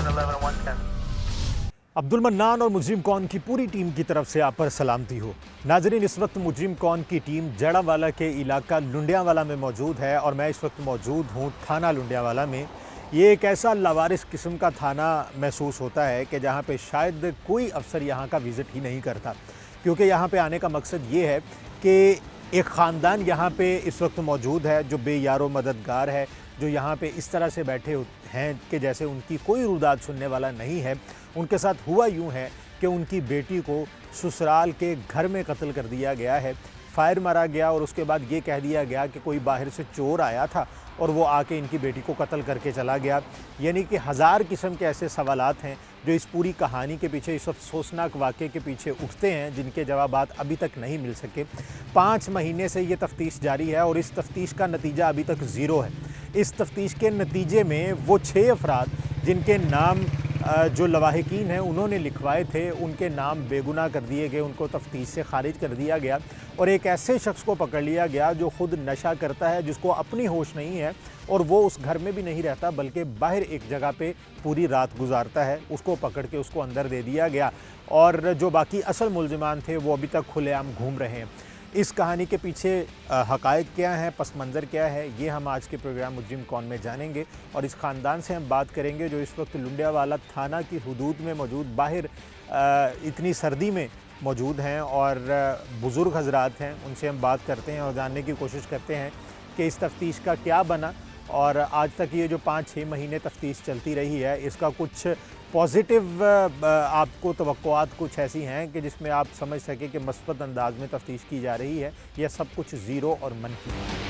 111 110। Abdul mannan और मुजरिम कौन की पूरी टीम की तरफ से आप पर सलामती हो। नाजरीन, इस वक्त मुजरिम कौन की टीम जड़ावाला के इलाका लुंडियावाला में मौजूद है और मैं इस वक्त मौजूद हूँ थाना लुंडियावाला में। ये एक ऐसा लावारिस किस्म का थाना महसूस होता है कि जहाँ पे शायद कोई अफसर यहाँ का विज़िट ही नहीं करता, क्योंकि यहाँ पे आने का मकसद ये है कि एक ख़ानदान यहाँ पे इस वक्त मौजूद है जो बेयारो मददगार है, जो यहाँ पे इस तरह से बैठे हैं कि जैसे उनकी कोई रुदाद सुनने वाला नहीं है। उनके साथ हुआ यूँ है कि उनकी बेटी को ससुराल के घर में कत्ल कर दिया गया है, फायर मारा गया और उसके बाद ये कह दिया गया कि कोई बाहर से चोर आया था और वो आके इनकी बेटी को कत्ल करके चला गया। यानी कि हज़ार किस्म के ऐसे सवालात हैं जो इस पूरी कहानी के पीछे, इस अफसोसनाक वाक़े के पीछे उठते हैं, जिनके जवाबात अभी तक नहीं मिल सके। 5 महीने से ये तफ्तीश जारी है और इस तफ्तीश का नतीजा अभी तक ज़ीरो है। इस तफ्तीश के नतीजे में वो 6 अफराद जिनके नाम जो लवाहिकीन हैं उन्होंने लिखवाए थे, उनके नाम बेगुनाह कर दिए गए, उनको तफ्तीश से खारिज कर दिया गया और एक ऐसे शख्स को पकड़ लिया गया जो ख़ुद नशा करता है, जिसको अपनी होश नहीं है और वो उस घर में भी नहीं रहता बल्कि बाहर एक जगह पे पूरी रात गुजारता है। उसको पकड़ के उसको अंदर दे दिया गया और जो बाकी असल मुल्ज़िमान थे वो अभी तक खुलेआम घूम रहे हैं। इस कहानी के पीछे हक़ाइक़ क्या हैं, पस मंज़र क्या है, ये हम आज के प्रोग्राम मुजरिम कौन में जानेंगे और इस ख़ानदान से हम बात करेंगे जो इस वक्त लुंडियावाला थाना की हुदूद में मौजूद, बाहर इतनी सर्दी में मौजूद हैं और बुज़ुर्ग हज़रात हैं। उनसे हम बात करते हैं और जानने की कोशिश करते हैं कि इस तफ्तीश का क्या बना और आज तक ये जो 5-6 महीने तफ्तीश चलती रही है, इसका कुछ पॉजिटिव आपको तवक्कुआत कुछ ऐसी हैं कि जिसमें आप समझ सकें कि मस्बत अंदाज में तफ्तीश की जा रही है, या सब कुछ ज़ीरो और मनफी है।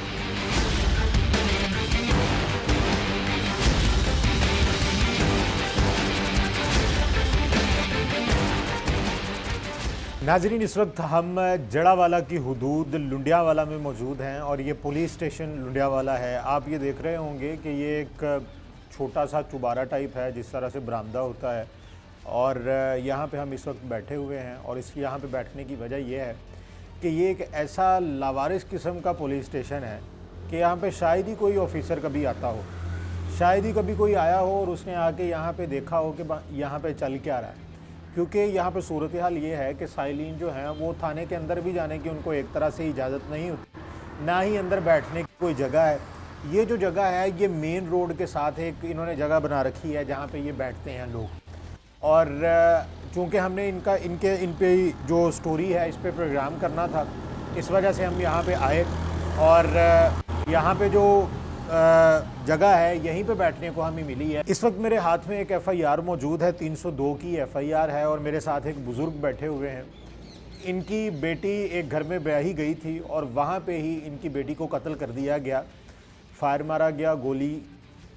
नाजरीन, इस वक्त हम जड़ावाला की हुदूद लुंडियावाला में मौजूद हैं और ये पुलिस स्टेशन लुंडियावाला है। आप ये देख रहे होंगे कि ये एक छोटा सा चुबारा टाइप है, जिस तरह से बरामदा होता है और यहाँ पे हम इस वक्त बैठे हुए हैं और इस यहाँ पे बैठने की वजह यह है कि ये एक ऐसा लावारिस किस्म का पुलिस स्टेशन है कि यहाँ पे शायद ही कोई ऑफिसर कभी आता हो, शायद ही कभी कोई आया हो और उसने आके यहाँ पे देखा हो कि यहाँ पे चल क्या रहा है। क्योंकि यहाँ पे सूरत हाल ये है कि साइलिन जो हैं वो थाने के अंदर भी जाने की उनको एक तरह से इजाज़त नहीं होती, ना ही अंदर बैठने की कोई जगह है। ये जो जगह है ये मेन रोड के साथ एक इन्होंने जगह बना रखी है जहाँ पे ये बैठते हैं लोग। और चूँकि हमने इन पे जो स्टोरी है इस पे प्रोग्राम करना था, इस वजह से हम यहाँ पे आए और यहाँ पे जो जगह है यहीं पे बैठने को हमें मिली है। इस वक्त मेरे हाथ में एक FIR मौजूद है, 302 की FIR है और मेरे साथ एक बुज़ुर्ग बैठे हुए हैं। इनकी बेटी एक घर में ब्याही गई थी और वहाँ पे ही इनकी बेटी को कत्ल कर दिया गया, फायर मारा गया, गोली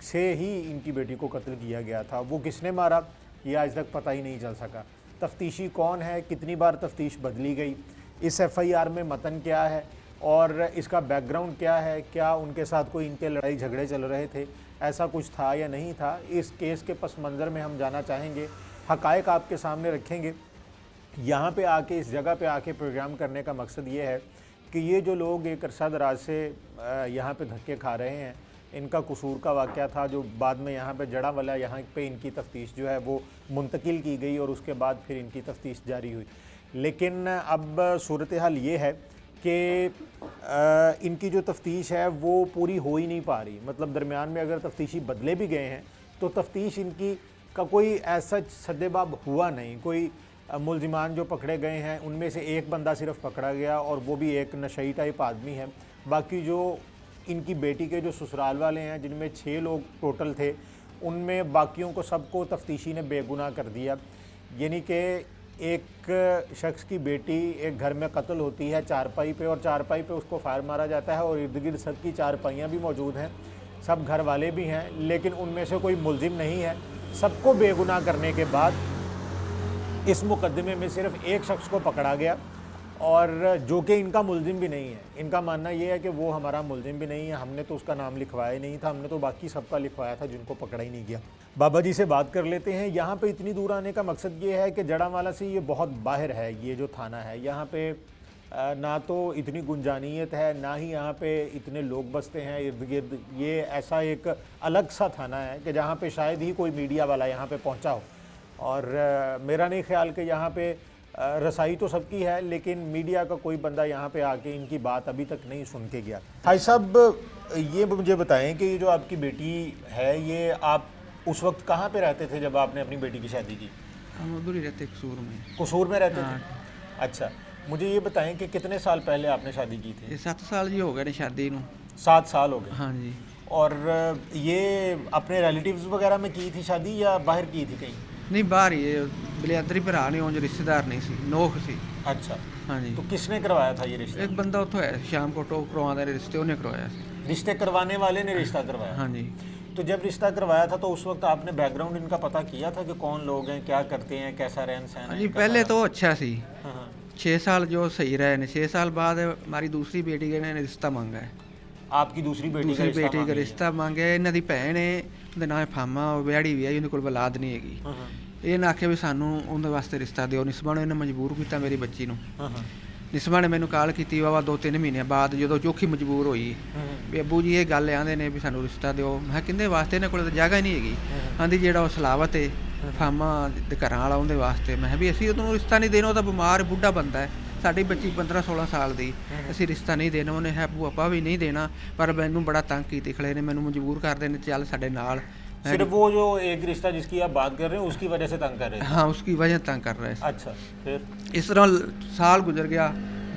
से ही इनकी बेटी को कत्ल किया गया था। वो किसने मारा ये आज तक पता ही नहीं चल सका। तफ्तीशी कौन है, कितनी बार तफ्तीश बदली गई, इस FIR में मतन क्या है और इसका बैकग्राउंड क्या है, क्या उनके साथ कोई इनके लड़ाई झगड़े चल रहे थे, ऐसा कुछ था या नहीं था, इस केस के पस मंज़र में हम जाना चाहेंगे, हक़ाइक़ आपके सामने रखेंगे। यहाँ पे आके, इस जगह पे आके प्रोग्राम करने का मकसद ये है कि ये जो लोग एक अरसा दराज से यहाँ पे धक्के खा रहे हैं, इनका कसूर का वाक़या था जो बाद में यहाँ पे जड़ावाला, यहाँ पे इनकी तफ्तीश जो है वो मुंतकिल की गई और उसके बाद फिर इनकी तफ्तीश जारी हुई। लेकिन अब सूरत हाल ये है कि इनकी जो तफ्तीश है वो पूरी हो ही नहीं पा रही। मतलब दरमियान में अगर तफ्तीशी बदले भी गए हैं तो तफ्तीश इनकी का कोई ऐसा सद्देबाब हुआ नहीं। कोई मुल्ज़िमान जो पकड़े गए हैं उनमें से एक बंदा सिर्फ पकड़ा गया और वो भी एक नशई टाइप आदमी है। बाकी जो इनकी बेटी के जो ससुराल वाले हैं, जिनमें 6 लोग टोटल थे, उनमें बाकियों को सबको तफ्तीशी ने बेगुनाह कर दिया। यानी कि एक शख्स की बेटी एक घर में कत्ल होती है चारपाई पे और चारपाई पे उसको फायर मारा जाता है और इर्द गिर्द सबकी चारपाइयाँ भी मौजूद हैं, सब घर वाले भी हैं, लेकिन उनमें से कोई मुल्ज़िम नहीं है। सबको बेगुनाह करने के बाद इस मुकदमे में सिर्फ एक शख्स को पकड़ा गया और जो कि इनका मुल्ज़िम भी नहीं है। इनका मानना ये है कि वो हमारा मुल्ज़िम भी नहीं है, हमने तो उसका नाम लिखवाया ही नहीं था, हमने तो बाकी सबका लिखवाया था जिनको पकड़ा ही नहीं गया। बाबा जी से बात कर लेते हैं। यहाँ पे इतनी दूर आने का मकसद ये है कि जड़ावाला से ये बहुत बाहर है, ये जो थाना है यहाँ पे ना तो इतनी गुंजानियत है, ना ही यहाँ पे इतने लोग बसते हैं इर्द गिर्द। ये ऐसा एक अलग सा थाना है कि जहाँ पे शायद ही कोई मीडिया वाला यहाँ पे पहुँचा हो। और मेरा नहीं ख्याल कि यहाँ पे रसाई तो सबकी है, लेकिन मीडिया का कोई बंदा यहाँ पे आके इनकी बात अभी तक नहीं सुन के गया। भाई साहब, ये मुझे बताएं कि ये जो आपकी बेटी है, ये आप उस वक्त कहाँ पे रहते थे जब आपने अपनी बेटी की शादी की? हम उधर ही रहते, कसूर में। कसूर में रहते थे? अच्छा, मुझे ये बताएं कि कितने साल पहले आपने शादी की थी? 7 साल जी हो गए ने शादी नू। 7 साल हो गए? हाँ जी। और ये अपने रिलेटिव्स वगैरह में की थी शादी या बाहर की थी कहीं? नहीं, बाहर ही बलियादरी भरा नहीं, उंज रिश्तेदार नहीं सी, नोख सी। अच्छा, हाँ जी। तो किसने करवाया था ये रिश्ता? एक बंदा उतो है शाम को टोक करवाने रिश्ते, उन्हें करवाया सी। रिश्ते करवाने वाले ने रिश्ता करवाया? हाँ जी। तो जब रिश्ता करवाया था तो उस वक्त आपने बैकग्राउंड इनका पता किया था कि कौन लोग हैं, क्या करते हैं, कैसा रहन सहन हाँ है जी, इनका पहले सारा? तो अच्छा सी। हाँ। 6 साल जो सही रहे ने, 6 साल बाद हमारी दूसरी बेटी के ने रिश्ता मांगा है। आपकी दूसरी बेटी दूसरी बेटी का मांगी है? रिश्ता मांगे। इन्हां दी भैन है, उहदा नाम है फामा, ਉਹ ਵਿਆਹੀ ਵੀ ਹੈ, ਉਹਦੇ ਕੋਲ ਔਲਾਦ ਨਹੀਂ ਹੈਗੀ। ਇਹ ਨਾ ਆਖਿਆ ਵੀ ਸਾਨੂੰ ਉਹਦੇ ਵਾਸਤੇ ਰਿਸ਼ਤਾ ਦਿਓ। ਨਿਸਬਾ ਨੇ ਇਹਨੇ ਮਜਬੂਰ ਕੀਤਾ ਮੇਰੀ ਬੱਚੀ ਨੂੰ। ਨਿਸਬਾ ਨੇ ਮੈਨੂੰ ਕਾਲ ਕੀਤੀ ਵਾਵਾ 2-3 ਮਹੀਨੇ ਬਾਅਦ, ਜਦੋਂ ਚੌਖੀ ਮਜਬੂਰ ਹੋਈ ਵੀ ਅੱਬੂ ਜੀ ਇਹ ਗੱਲ ਆਂਦੇ ਨੇ ਵੀ ਸਾਨੂੰ ਰਿਸ਼ਤਾ ਦਿਓ। ਮੈਂ ਕਿਹਾ ਕਿੰਦੇ ਵਾਸਤੇ, ਇਹਨਾਂ ਕੋਲ ਤਾਂ ਜਗ੍ਹਾ ਹੀ ਨਹੀਂ ਹੈਗੀ। ਆਂਦੀ ਜਿਹੜਾ ਉਹ ਸਲਾਵਤ ਹੈ ਫਾਮਾ ਦੇ ਘਰਾਂ ਵਾਲਾ, ਉਹਦੇ ਵਾਸਤੇ। ਮੈਂ ਕਿਹਾ ਵੀ ਅਸੀਂ ਉਹਨੂੰ ਰਿਸ਼ਤਾ ਨਹੀਂ ਦੇਣਾ, ਉਹ ਤਾਂ ਬਿਮਾਰ ਬੁੱਢਾ ਬੰਦਾ ਹੈ। ਸਾਡੀ ਬੱਚੀ 15-16 ਸਾਲ ਦੀ, ਅਸੀਂ ਰਿਸ਼ਤਾ ਨਹੀਂ ਦੇਣਾ। ਉਹਨੇ ਹੈ ਅੱਬੂ ਆਪਾਂ ਵੀ ਨਹੀਂ ਦੇਣਾ, ਪਰ ਮੈਨੂੰ ਬੜਾ ਤੰਗ ਕੀਤੀ ਖਲੇ ਨੇ, ਮੈਨੂੰ ਮਜਬੂਰ ਕਰਦੇ ਨੇ ਚੱਲ ਸਾਡੇ ਨਾਲ। सिर्फ वो जो एक रिश्ता जिसकी आप बात कर रहे हैं उसकी वजह से तंग कर रहे थे? हाँ, उसकी वजह तंग कर रहे थे। अच्छा, फिर इस तरह साल गुजर गया,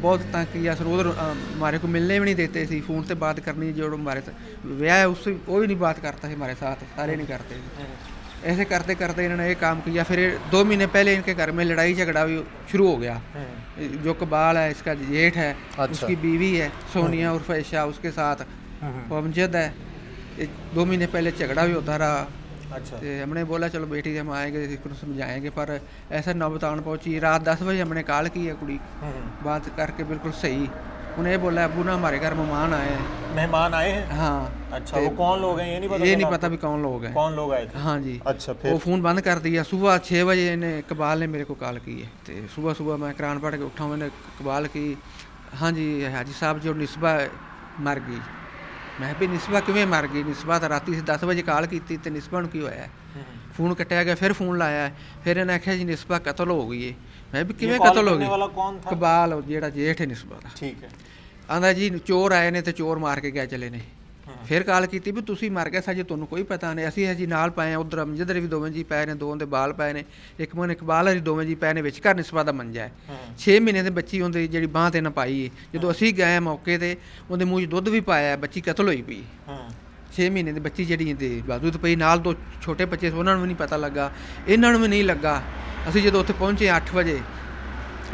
बहुत तंग किया सर। उधर हमारे को मिलने भी नहीं देते थे, फ़ोन पे बात करनी, जो हमारे ब्याह है उससे वो भी नहीं बात करता है हमारे साथ, सारे नहीं करते थे। ऐसे करते करते इन्होंने ये काम किया। फिर 2 महीने पहले इनके घर में लड़ाई झगड़ा भी शुरू हो गया। जो कबाल है इसका जेठ है, उसकी बीवी है सोनिया उर्फ ईशा, उसके साथ वो अमजद है। 2 महीने पहले झगड़ा भी होता रहा। अच्छा, तो हमने बोला चलो बेटी हम आएंगे, इसको समझाएंगे, पर ऐसा नौबत आन पहुंची। रात 10 बजे हमने कॉल की है, कुड़ी बात करके बिल्कुल सही। उन्हें बोला अबू ना हमारे घर मेहमान आए हैं। मेहमान आए हैं? हाँ। अच्छा, वो कौन लोग हैं ये नहीं पता? ये नहीं पता भी कौन लोग हैं। कौन लोग आए थे? हाँ जी। अच्छा, फिर? वो फ़ोन बंद कर दिया। सुबह 6 बजे इन्हें इकबाल ने मेरे को कॉल की है। तो सुबह सुबह मैं कुरान पढ़ के उठा, मैंने इकबाल की, हाँ जी हाजी साहब जो निस्बा मर गई। मैं भी निस्बा किवें मर गई? निस्बा तो राती 10 बजे कॉल की तो निस्बा नूं की होया? फोन कटिया गया, फिर फोन लाया, फिर इन्हें आख्या जी निस्बा कतल हो गई है। मैं भी किवें कतल हो गई? कौन था? कबाल, जेड़ा जेठ है निस्बा दा। ठीक है। आंदा जी चोर आए ने तो चोर मार के गए चले ने। फिर कॉल की भी तुसी मर गए साजे, तुहानूं कोई पता नहीं। असीं जी नाल पाए, उधर अमजद भी 2 जी पाए ने, 2 दे बाल पाए ने, एक मन इकबाल हरी 2 जी पाए ने, विचकार निस्बा दा मंजा है। 6 महीने दी बच्ची उहदी जिहड़ी बांह ते ना पाई है। जदों असीं गए मौके ते उहदे मूँह 'च दुੱਧ भी पाया, बच्ची कतल होई पई। 6 महीने ਦੀ ਬੱਚੀ ਜਿਹੜੀ ਤੇ ਬਾਜ਼ੂ ਤੇ ਪਈ, ਨਾਲ 2 ਛੋਟੇ ਬੱਚੇ ਸੀ, ਉਹਨਾਂ ਨੂੰ ਵੀ ਨਹੀਂ ਪਤਾ ਲੱਗਾ, ਇਹਨਾਂ ਨੂੰ ਵੀ ਨਹੀਂ ਲੱਗਾ। ਅਸੀਂ ਜਦੋਂ ਉੱਥੇ ਪਹੁੰਚੇ 8 ਵਜੇ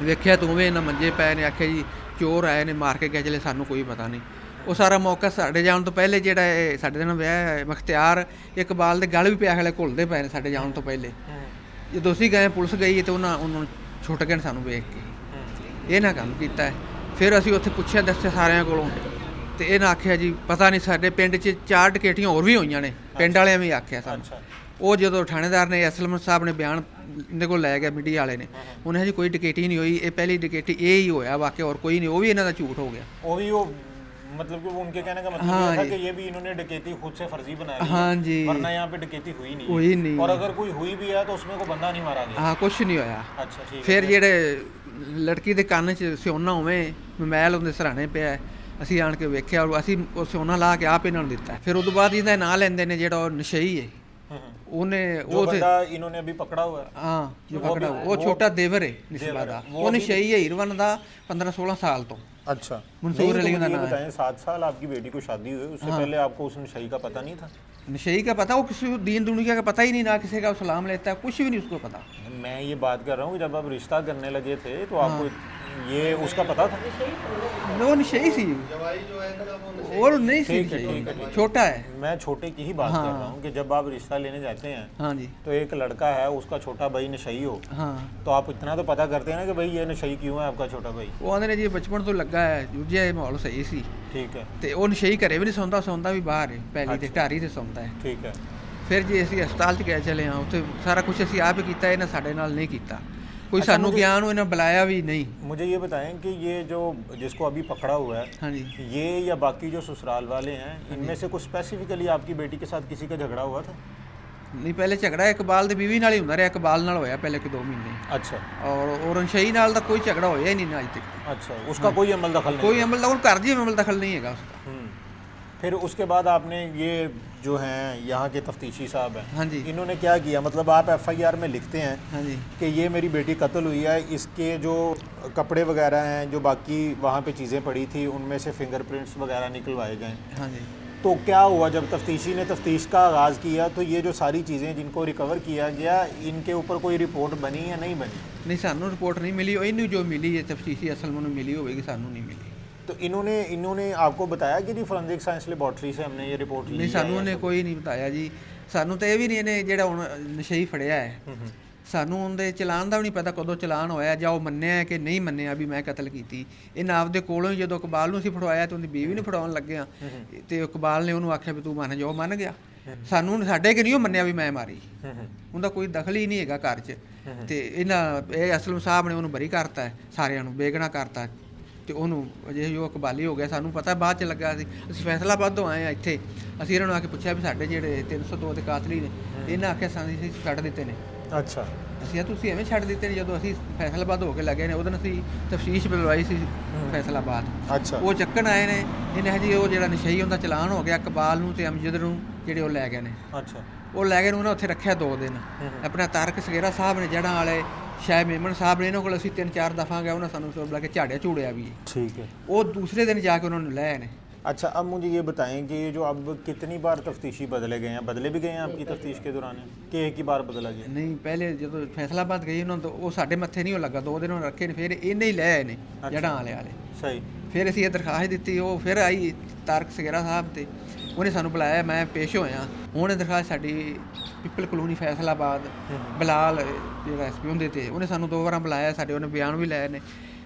ਵੇਖਿਆ ਤਾਂ ਉਵੇਂ ਇਹਨਾਂ ਮੰਜੇ ਪਏ ਨੇ। ਆਖਿਆ ਜੀ ਚੋਰ ਆਏ ਨੇ ਮਾਰ ਕੇ ਗਏ ਚਲੇ, ਸਾਨੂੰ ਕੋਈ ਪਤਾ ਨਹੀਂ। ਉਹ ਸਾਰਾ ਮੌਕਾ ਸਾਡੇ ਜਾਣ ਤੋਂ ਪਹਿਲੇ ਜਿਹੜਾ ਇਹ ਸਾਡੇ ਨਾਲ ਵਿਆਹ ਹੈ ਮੁਖਤਿਆਰ ਇਕਬਾਲ ਦੇ ਗਲ ਵੀ ਪਿਆ ਖਲੇ ਘੁਲਦੇ ਪਏ ਨੇ ਸਾਡੇ ਜਾਣ ਤੋਂ ਪਹਿਲੇ। ਜਦੋਂ ਅਸੀਂ ਗਏ ਪੁਲਿਸ ਗਈ ਤੇ ਉਹਨਾਂ ਨੂੰ ਛੁੱਟ ਗਏ ਸਾਨੂੰ ਵੇਖ ਕੇ। ਇਹ ਨਾ ਕੰਮ ਕੀਤਾ। ਫਿਰ ਅਸੀਂ ਉੱਥੇ ਪੁੱਛਿਆ ਦੱਸਿਆ ਸਾਰਿਆਂ ਕੋਲੋਂ, ਤੇ ਇਹਨਾਂ ਆਖਿਆ ਜੀ ਪਤਾ ਨਹੀਂ, ਸਾਡੇ ਪਿੰਡ 'ਚ 4 ਡਕੈਤੀਆਂ ਹੋਰ ਵੀ ਹੋਈਆਂ ਨੇ, ਪਿੰਡ ਵਾਲਿਆਂ ਵੀ ਆਖਿਆ ਸਾਨੂੰ। ਉਹ ਜਦੋਂ ਥਾਣੇਦਾਰ ਨੇ ਅਸਲਮ ਸਾਹਿਬ ਨੇ ਬਿਆਨ ਇਹਦੇ ਕੋਲ ਲੈ ਗਿਆ ਮੀਡੀਆ ਵਾਲੇ ਨੇ, ਉਹਨੇ ਜੀ ਕੋਈ ਡਕੈਤੀ ਨਹੀਂ ਹੋਈ, ਇਹ ਪਹਿਲੀ ਡਕੈਤੀ ਇਹ ਹੀ ਹੋਇਆ ਵਾਕਿਆ, और कोई नहीं। वो भी इन्हों का झूठ हो गया। वो भी वो मतलब कि उनके कहने का मतलब ये था कि ये भी इन्होंने डकैती खुद से फर्जी बनाई है। हाँ जी, वरना यहाँ पे डकैती हुई नहीं। हुई नहीं। और अगर कोई हुई भी है तो उसमें कोई बंदा नहीं मारा गया। हाँ, कुछ नहीं होया। अच्छा, ठीक है। फिर ਜਿਹੜੇ ਲੜਕੀ ਦੇ ਕੰਨ 'ਚ ਸਿਉਣਾ ਉਵੇਂ ਮੋਬਾਈਲ ਉਹਦੇ ਸਰਾਣੇ ਪਿਆ, ਅਸੀਂ ਆਣ ਕੇ ਵੇਖਿਆ, ਔਰ ਅਸੀਂ ਉਹ ਸਿਉਣਾ ਲਾ ਕੇ ਆਪ ਇਹਨਾਂ ਨੂੰ ਦਿੱਤਾ। ਫਿਰ ਉਦੋਂ ਬਾਅਦ ਇਹਦਾ ਨਾਂ ਲੈਂਦੇ ਨੇ ਜਿਹੜਾ ਉਹ ਨਸ਼ਈ ਹੈ, ਉਹਨੇ जो बंदा इन्होंने अभी पकड़ा हुआ है। हाँ, जो पकड़ा वो छोटा देवर है निस्बा दा, वो नशई है हीरवन दा 15-16 साल तो। अच्छा, मंसूर अली का नाम है। बताएं 7 साल आपकी बेटी को शादी हुई, उससे पहले आपको उस नशई का पता नहीं था? नशई का पता, वो किसी दीन दुनिया का पता ही नहीं, ना किसी का सलाम लेता है, कुछ भी नहीं उसको पता। मैं ये बात कर रहा हूँ कि जब आप रिश्ता करने लगे थे तो आपको ये उसका पता था? वो नशई सी और नहीं सी, छोटा है। मैं छोटे की ही बात कर रहा हूँ कि जब आप रिश्ता लेने जाते हैं, हाँ जी, तो एक लड़का है उसका छोटा भाई नशई हो, हाँ, तो आप इतना तो पता करते हैं ना कि भाई ये नशई क्यों है आपका छोटा भाई? वो आंਦੇ ਨੇ ਜੀ ਬਚਪਨ ਤੋਂ ਲੱਗਾ ਹੈ, ਦੂਜਾ ਇਹ ਮਾਹੌਲ ਸਹੀ ਸੀ। ठीक है। ਤੇ ਉਹ ਨਸ਼ਈ ਘਰੇ ਵੀ ਨਹੀਂ ਸੌਂਦਾ ਵੀ ਬਾਹਰ ਹੈ, ਪਹਿਲੀ ਤੇ ਢਾਰੀ ਤੇ ਸੌਂਦਾ ਹੈ। ठीक है। ਫਿਰ ਜੀ ਅਸੀਂ ਹਸਪਤਾਲ 'ਚ ਗਏ ਚਲੇ ਹਾਂ, ਉੱਥੇ ਸਾਰਾ ਕੁਝ ਅਸੀਂ ਆਪ ਹੀ ਕੀਤਾ, ਇਹਨਾਂ ਸਾਡੇ ਨਾਲ ਨਹੀਂ ਕੀਤਾ। ਕੋਈ ਸਾਨੂੰ ਗਿਆਨ ਨੂੰ ਇਹਨਾਂ ਬੁਲਾਇਆ ਵੀ ਨਹੀਂ। मुझे ये बताएं कि ये जो जिसको अभी पकड़ा हुआ है, हाँ जी। ये या बाकी जो ससुराल वाले हैं, इनमें से कुछ स्पेसिफिकली आपकी बेटी के साथ किसी का झगड़ा हुआ था? ਨਹੀਂ ਪਹਿਲੇ ਝਗੜਾ ਇਕਬਾਲ ਦੀ ਬੀਵੀ ਨਾਲ ਹੀ ਹੁੰਦਾ ਰਿਹਾ, ਇਕਬਾਲ ਨਾਲ ਹੋਇਆ ਪਹਿਲੇ ਕਿ 2 ਮਹੀਨੇ, अच्छा ਔਰ ਰਣਸ਼ਈ ਨਾਲ ਤਾਂ ਕੋਈ ਝਗੜਾ ਹੋਇਆ ਹੀ ਨਹੀਂ ਨਾ ਅੱਜ ਤੱਕ। अच्छा, उसका कोई अमल दखल नहीं? ਕੋਈ ਅਮਲ ਦਾ ਉਹ ਘਰ ਜੀ ਅਮਲ ਦਖਲ ਨਹੀਂ ਹੈਗਾ ਉਸका। फिर उसके बाद आपने ये जो हैं यहाँ के तफ्तीशी साहब हैं, हाँ जी। इन्होंने क्या किया? मतलब आप FIR में लिखते हैं हाँ जी। कि ये मेरी बेटी कत्ल हुई है, इसके जो कपड़े वगैरह हैं, जो बाकी वहाँ पे चीज़ें पड़ी थी, उनमें से फिंगरप्रिंट्स वगैरह निकलवाए गए। हाँ जी। तो क्या हुआ जब तफ्तीशी ने तफ्तीश का आगाज़ किया, तो ये जो सारी चीज़ें जिनको रिकवर किया गया, इनके ऊपर कोई रिपोर्ट बनी या नहीं बनी? ਨਹੀਂ ਸਾਨੂੰ ਰਿਪੋਰਟ ਨਹੀਂ ਮਿਲੀ, ਇਹਨੂੰ ਜੋ ਮਿਲੀ ਹੈ ਤਫਤੀਸ਼ੀ ਅਸਲ ਮੈਨੂੰ ਮਿਲੀ ਹੋਵੇਗੀ, ਸਾਨੂੰ ਨਹੀਂ ਮਿਲੀ। तो इन्होंने आपको बताया कि जी फॉरेंसिक साइंस लेबॉर्ट्री से हमने ये रिपोर्ट ली ਨਹੀਂ है ਸਾਨੂੰ या ਉਹਨੇ सब? ਕੋਈ ਨਹੀਂ ਬਤਾਇਆ ਜੀ। ਸਾਨੂੰ ਤਾਂ ਇਹ ਵੀ ਨਹੀਂ ਇਹਨੇ ਜਿਹੜਾ ਹੁਣ ਨਸ਼ਈ ਫੜਿਆ ਹੈ, ਸਾਨੂੰ ਉਹਦੇ ਚਲਾਨ ਦਾ ਵੀ ਨਹੀਂ ਪਤਾ ਕਦੋਂ ਚਲਾਨ ਹੋਇਆ ਜਾਂ ਉਹ ਮੰਨਿਆ ਕਿ ਨਹੀਂ ਮੰਨਿਆ ਵੀ ਮੈਂ ਕਤਲ ਕੀਤੀ। ਇਹਨਾਂ ਆਪਦੇ ਕੋਲੋਂ ਹੀ ਜਦੋਂ ਇਕਬਾਲ ਨੂੰ ਅਸੀਂ ਫੜਵਾਇਆ ਤੇ ਉਹਦੀ ਬੀਵੀ ਨੂੰ ਫੜਾਉਣ ਲੱਗਿਆ ਤੇ ਇਕਬਾਲ ਨੇ ਉਹਨੂੰ ਆਖਿਆ ਵੀ ਤੂੰ ਮੰਨ ਜਾ, ਉਹ ਮੰਨ ਗਿਆ। ਸਾਨੂੰ ਸਾਡੇ ਕਿ ਨਹੀਂ ਉਹ ਮੰਨਿਆ ਵੀ ਮੈਂ ਮਾਰੀ, ਉਹਦਾ ਕੋਈ ਦਖਲ ਹੀ ਨਹੀਂ ਹੈਗਾ ਘਰ 'ਚ। ਤੇ ਇਹ ਅਸਲਮ ਸਾਹਿਬ ਨੇ ਉਹਨੂੰ ਬਰੀ ਕਰਤਾ ਹੈ, ਸਾਰਿਆਂ ਨੂੰ ਬੇਗੁਨਾਹ ਕਰਤਾ ਤੇ ਉਹਨੂੰ ਅਜੇ ਜੋ ਇਕਬਾਲੀ ਹੋ ਗਿਆ। ਸਾਨੂੰ ਪਤਾ ਬਾਅਦ 'ਚ ਲੱਗਾ ਸੀ, ਅਸੀਂ ਫੈਸਲਾਬਾਦ ਤੋਂ ਆਏ ਆ ਇੱਥੇ। ਅਸੀਂ ਇਹਨਾਂ ਨੂੰ ਆ ਕੇ ਪੁੱਛਿਆ ਵੀ ਸਾਡੇ ਜਿਹੜੇ 302 ਦੇ ਕਾਤਲੀ ਨੇ, ਇਹਨਾਂ ਆਖਿਆ ਸਾਨੂੰ ਅਸੀਂ ਛੱਡ ਦਿੱਤੇ ਨੇ। अच्छा ਅਸੀਂ ਤੁਸੀਂ ਐਵੇਂ ਛੱਡ ਦਿੱਤੇ ਨੇ? ਜਦੋਂ ਅਸੀਂ ਫੈਸਲਾਬਾਦ ਹੋ ਕੇ ਲੱਗੇ ਨੇ ਉਦੋਂ ਅਸੀਂ ਤਫਤੀਸ਼ ਬੁਲਵਾਈ ਸੀ ਫੈਸਲਾਬਾਦ। अच्छा ਉਹ ਚੱਕਣ ਆਏ ਨੇ ਇਹਨੇ ਜੀ, ਉਹ ਜਿਹੜਾ ਨਸ਼ਈ ਹੁੰਦਾ ਚਲਾਨ ਹੋ ਗਿਆ ਇਕਬਾਲ ਨੂੰ ਤੇ ਅਮਜਦ ਨੂੰ, ਜਿਹੜੇ ਉਹ ਲੈ ਗਏ ਨੇ। अच्छा ਉਹ ਲੈ ਗਏ ਨੂੰ ਉਹਨਾਂ ਉੱਥੇ ਰੱਖਿਆ 2 ਦਿਨ। ਆਪਣਾ ਤਾਰਕ ਸਗੇਰਾ ਸਾਹਿਬ ਨੇ ਜੜ੍ਹਾਂ ਵਾਲੇ, ਸ਼ਾਇਦ ਮੇਮਨ ਸਾਹਿਬ ਨੇ, ਇਹਨਾਂ ਕੋਲ ਅਸੀਂ 3-4 ਦਫਾ ਗਏ, ਉਹਨਾਂ ਸਾਨੂੰ ਬੁਲਾ ਕੇ ਝਾੜਿਆ ਝੂੜਿਆ ਵੀ। ठीक है। ਉਹ ਦੂਸਰੇ ਦਿਨ ਜਾ ਕੇ ਉਹਨਾਂ ਨੂੰ ਲੈ ਆਏ ਨੇ। अच्छा, अब मुझे ये बताएं कि ये जो अब कितनी बार तफ्तीशी बदले गए हैं? बदले भी गए हैं आपकी तफ्तीश के दौरान कि एक ही बार बदला गया? ਨਹੀਂ ਪਹਿਲੇ ਜਦੋਂ ਫੈਸਲਾਬਾਦ ਗਈ ਉਹਨਾਂ ਤੋਂ ਉਹ ਸਾਡੇ ਮੱਥੇ ਨਹੀਂ ਉਹ ਲੱਗਾ, 2 ਦਿਨ ਉਹਨਾਂ ਰੱਖੇ ਨੇ, ਫਿਰ ਇਹਨੇ ਹੀ ਲੈ ਆਏ ਨੇ ਜੜ੍ਹਾਂ ਵਾਲੇ। सही। ਫਿਰ ਅਸੀਂ ਇਹ ਦਰਖਾਸਤ ਦਿੱਤੀ, ਉਹ ਫਿਰ ਆਈ ਤਾਰਕ ਸਗੇਰਾ ਸਾਹਿਬ ਤੇ ਉਹਨੇ ਸਾਨੂੰ ਬੁਲਾਇਆ, ਮੈਂ ਪੇਸ਼ ਹੋਇਆ। ਹੁਣ ਇਹ ਦਰਖਾਸਤ ਸਾਡੀ ਪਿੱਪਲ ਕਲੋਨੀ ਫੈਸਲਾਬਾਦ ਬਲਾਲ ਜਿਹੜਾ ਐਸਪੀ ਹੁੰਦੇ ਤੇ ਉਹਨੇ ਸਾਨੂੰ 2 ਵਾਰਾਂ ਬੁਲਾਇਆ, ਸਾਡੇ ਉਹਨੇ ਬਿਆਨ ਵੀ ਲਏ ਨੇ।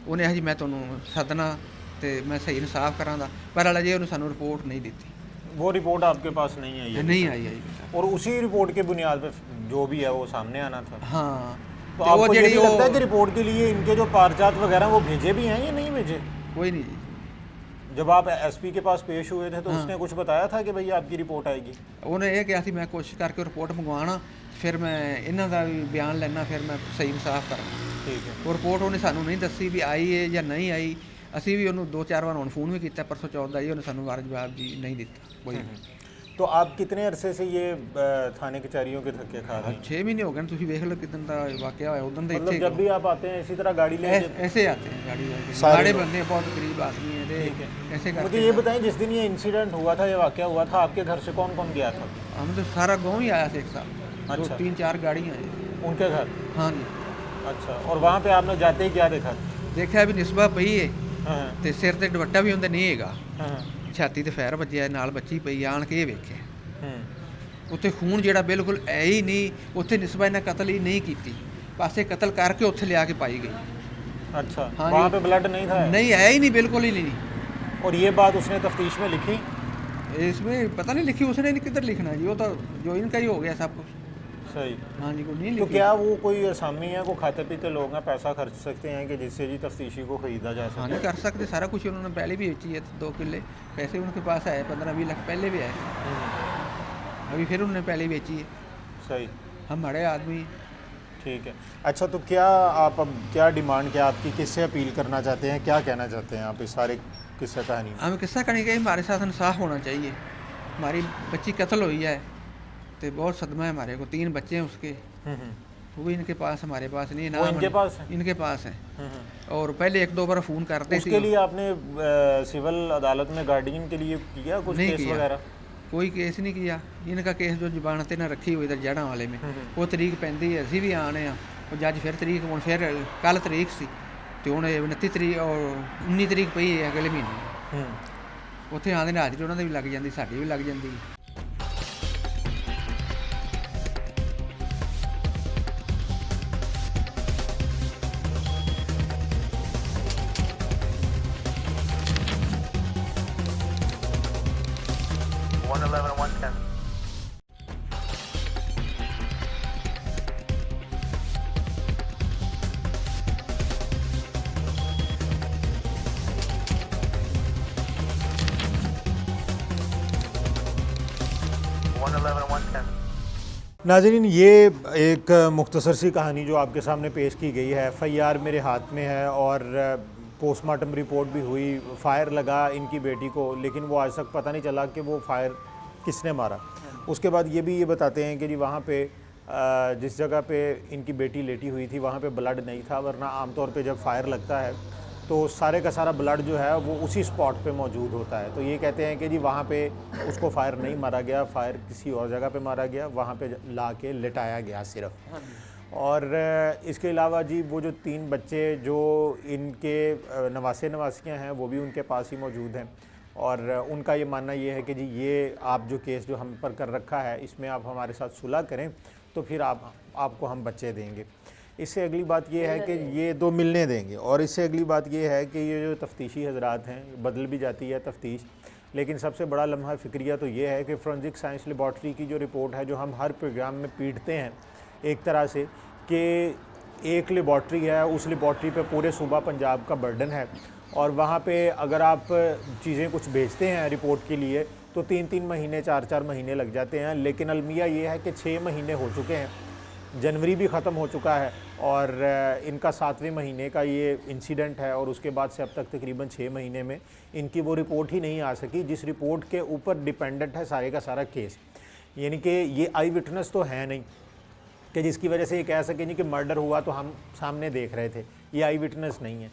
ਉਹਨੇ ਇਹ ਜੀ ਮੈਂ ਤੁਹਾਨੂੰ ਸੱਦਣਾ ਤੇ ਮੈਂ ਸਹੀ ਇਨਸਾਫ ਕਰਾਂਗਾ, ਪਰ ਅਜੇ ਉਹਨੇ ਸਾਨੂੰ ਰਿਪੋਰਟ ਨਹੀਂ ਦਿੱਤੀ। वो रिपोर्ट आपके पास नहीं आई है? ਨਹੀਂ ਆਈ और उसी रिपोर्ट के बुनियाद पे जो भी है वो सामने आना था। ਹਾਂ। तो आपको ये भी लगता है कि रिपोर्ट के लिए इनके जो कागजात वगैरह वो भेजे भी हैं या नहीं भेजे? ਕੋਈ ਨਹੀਂ ਜੀ। जब आप एसपी के पास पेश हुए थे तो उसने कुछ बताया था कि भाई आपकी रिपोर्ट आएगी? ਉਹਨੇ ਇਹ ਕਿਹਾ ਸੀ ਮੈਂ ਕੋਸ਼ਿਸ਼ ਕਰਕੇ ਰਿਪੋਰਟ ਮੰਗਵਾਉਣਾ, ਫਿਰ ਮੈਂ ਇਹਨਾਂ ਦਾ ਵੀ ਬਿਆਨ ਲੈਣਾ, ਫਿਰ ਮੈਂ ਸਹੀ ਇਨਸਾਫ ਕਰਾਂਗਾ। ठीक है। ਉਹ ਰਿਪੋਰਟ ਉਹਨੇ ਸਾਨੂੰ ਨਹੀਂ ਦੱਸੀ ਵੀ ਆਈ ਹੈ ਜਾਂ ਨਹੀਂ ਆਈ। ਅਸੀਂ ਵੀ ਉਹਨੂੰ 2-4 ਵਾਰ ਹੁਣ ਫੋਨ ਵੀ ਕੀਤਾ, ਪਰਸੋਂ 14 ਹੀ ਉਹਨੇ ਸਾਨੂੰ ਵਾਰ ਜਵਾਬ ਜੀ ਨਹੀਂ ਦਿੱਤਾ ਕੋਈ। तो आप कितने अरसे से ये थाने कचहरियों के धक्के खा रहे हैं? 6 ਮਹੀਨੇ ਹੋ ਗਏ ਨੇ, ਤੁਸੀਂ ਵੇਖ ਲਓ ਕਿਦਾਂ ਦਾ ਵਾਕਿਆ ਹੋਇਆ ਉਦੋਂ ਦਾ। मतलब ਇੱਥੇ जब भी आप आते हैं इसी तरह गाड़ी ले ऐसे आते हैं गाड़ी लेके, सारे बड़े लोग। बंदे हैं, बहुत गरीब आदमी है, ठीक है। ऐसे करके। मुझे ये बताएं, जिस दिन ये इंसिडेंट हुआ था, ये वाकया हुआ था, आपके घर से कौन कौन गया था? हम तो सारा गांव ही आया था एक साथ, अच्छा। 2-3-4 गाड़ियाँ हैं। उनके घर? हाँ जी। अच्छा, और वहाँ पे आपने जाते ही क्या देखा? देखा भी निस्बा पई है हाँ ਤੇ ਸਿਰ ਤੇ ਦੁਪੱਟਾ ਵੀ ਉਹਦੇ ਨਹੀਂ ਹੈਗਾ, हाँ ਛਾਤੀ ਤੇ ਫੈਰ ਵੱਜਿਆ, ਨਾਲ ਬੱਚੀ ਪਈ। ਆਣ ਕੇ ਇਹ ਵੇਖਿਆ हम्म, ਉੱਥੇ ਖੂਨ ਜਿਹੜਾ ਬਿਲਕੁਲ ਹੈ ਹੀ ਨਹੀਂ। ਉੱਥੇ ਨਿਸਬਾ ਇਹਨਾਂ ਕਤਲ ਹੀ ਨਹੀਂ ਕੀਤੀ, ਪਾਸੇ ਕਤਲ ਕਰਕੇ ਉੱਥੇ ਲਿਆ ਕੇ ਪਾਈ ਗਈ। अच्छा, हाँ वहाँ जी। पे ब्लड नहीं था? नहीं है ही नहीं, बिल्कुल ही नहीं। और ये बात उसने तफ्तीश में लिखी? इसमें पता नहीं लिखी उसने, नहीं किधर लिखना जी, वो तो जो इनका ही हो गया सब कुछ। सही। हाँ जी, कोई नहीं तो लिखी। क्या वो कोई असामी है, को खाते पीते लोग हैं, पैसा खर्च सकते हैं कि जिससे जी तफ्तीशी को ख़रीदा जा हाँ सके? नहीं कर सकते, सारा कुछ उन्होंने पहले भी बेची है। 2 किले पैसे उनके पास आए, 15-20 लाख पहले भी आए, अभी फिर उन्होंने पहले बेची है। सही। हम बड़े आदमी। ठीक है। अच्छा, तो क्या आप अब क्या डिमांड, क्या आपकी किससे अपील करना चाहते हैं, क्या कहना चाहते हैं आप इस सारे किस्सा कहानी में? हमें किस्सा करने का हमारे साथ इंसाफ होना चाहिए। हमारी बच्ची कत्ल हुई है तो बहुत सदमा है हमारे को। 3 बच्चे हैं उसके, वो भी इनके पास, हमारे पास नहीं। वो इनके पास है? इनके पास है। और पहले 1-2 बार फ़ोन करते उसके लिए आपने सिविल अदालत में गार्डियन के लिए किया कुछ नहीं केस किया। वगैरह? कोई केस नहीं किया। इनका केस जो जबानत ने रखी हुई इधर जड़ा वाले में, वो तरीक पैंती है, असी भी आने और जज फिर तरीक हुण फिर कल तरीक सी तो हुण 29 तरीक और 19 तरीक पई है अगले महीने। ਉੱਥੇ ਆਉਂਦੇ ਨੇ ਹਾਜ਼ਰੀ ਉਹਨਾਂ ਦੀ ਵੀ ਲੱਗ ਜਾਂਦੀ, ਸਾਡੀ ਵੀ ਲੱਗ ਜਾਂਦੀ। 111 110. नाज़रीन, ये एक मुख्तसर सी कहानी जो आपके सामने पेश की गई है। FIR मेरे हाथ में है और पोस्टमार्टम रिपोर्ट भी हुई। फायर लगा इनकी बेटी को, लेकिन वो आज तक पता नहीं चला कि वो फायर किसने मारा। उसके बाद ये बताते हैं कि जी वहाँ पे जिस जगह पे इनकी बेटी लेटी हुई थी वहाँ पे ब्लड नहीं था, वरना आमतौर पे जब फायर लगता है तो सारे का सारा ब्लड जो है वो उसी स्पॉट पे मौजूद होता है। तो ये कहते हैं कि जी वहाँ पे उसको फायर नहीं मारा गया, फायर किसी और जगह पे मारा गया, वहाँ पे ला के लिटाया गया सिर्फ। और इसके अलावा जी वो जो 3 बच्चे जो इनके नवासियाँ हैं वो भी उनके पास ही मौजूद हैं, और उनका ये मानना ये है कि जी ये आप जो केस जो हम पर कर रखा है इसमें आप हमारे साथ सुलह करें तो फिर आपको हम बच्चे देंगे। इससे अगली बात ये है कि ये 2 मिलने देंगे। और इससे अगली बात ये है कि ये जो तफ्तीशी हजरात हैं, बदल भी जाती है तफ्तीश, लेकिन सबसे बड़ा लम्हा फ़िक्रिया तो ये है कि फोरेंसिक साइंस लेबॉर्ट्री की जो रिपोर्ट है, जो हम हर प्रोग्राम में पीटते हैं एक तरह से कि एक लेबॉर्ट्री है, उस लेबॉर्ट्री पे पूरे सूबा पंजाब का बर्डन है, और वहाँ पे अगर आप चीज़ें कुछ भेजते हैं रिपोर्ट के लिए तो 3-3 महीने 4-4 महीने लग जाते हैं। लेकिन अलमिया ये है कि 6 महीने हो चुके हैं, जनवरी भी ख़त्म हो चुका है और इनका 7वें महीने का ये इंसिडेंट है, और उसके बाद से अब तक तकरीबन 6 महीने में इनकी वो रिपोर्ट ही नहीं आ सकी जिस रिपोर्ट के ऊपर डिपेंडेंट है सारे का सारा केस। यानी कि ये आई विटनेस तो है नहीं कि जिसकी वजह से ये कह सकें नहीं कि मर्डर हुआ तो हम सामने देख रहे थे, ये आई विटनेस नहीं है।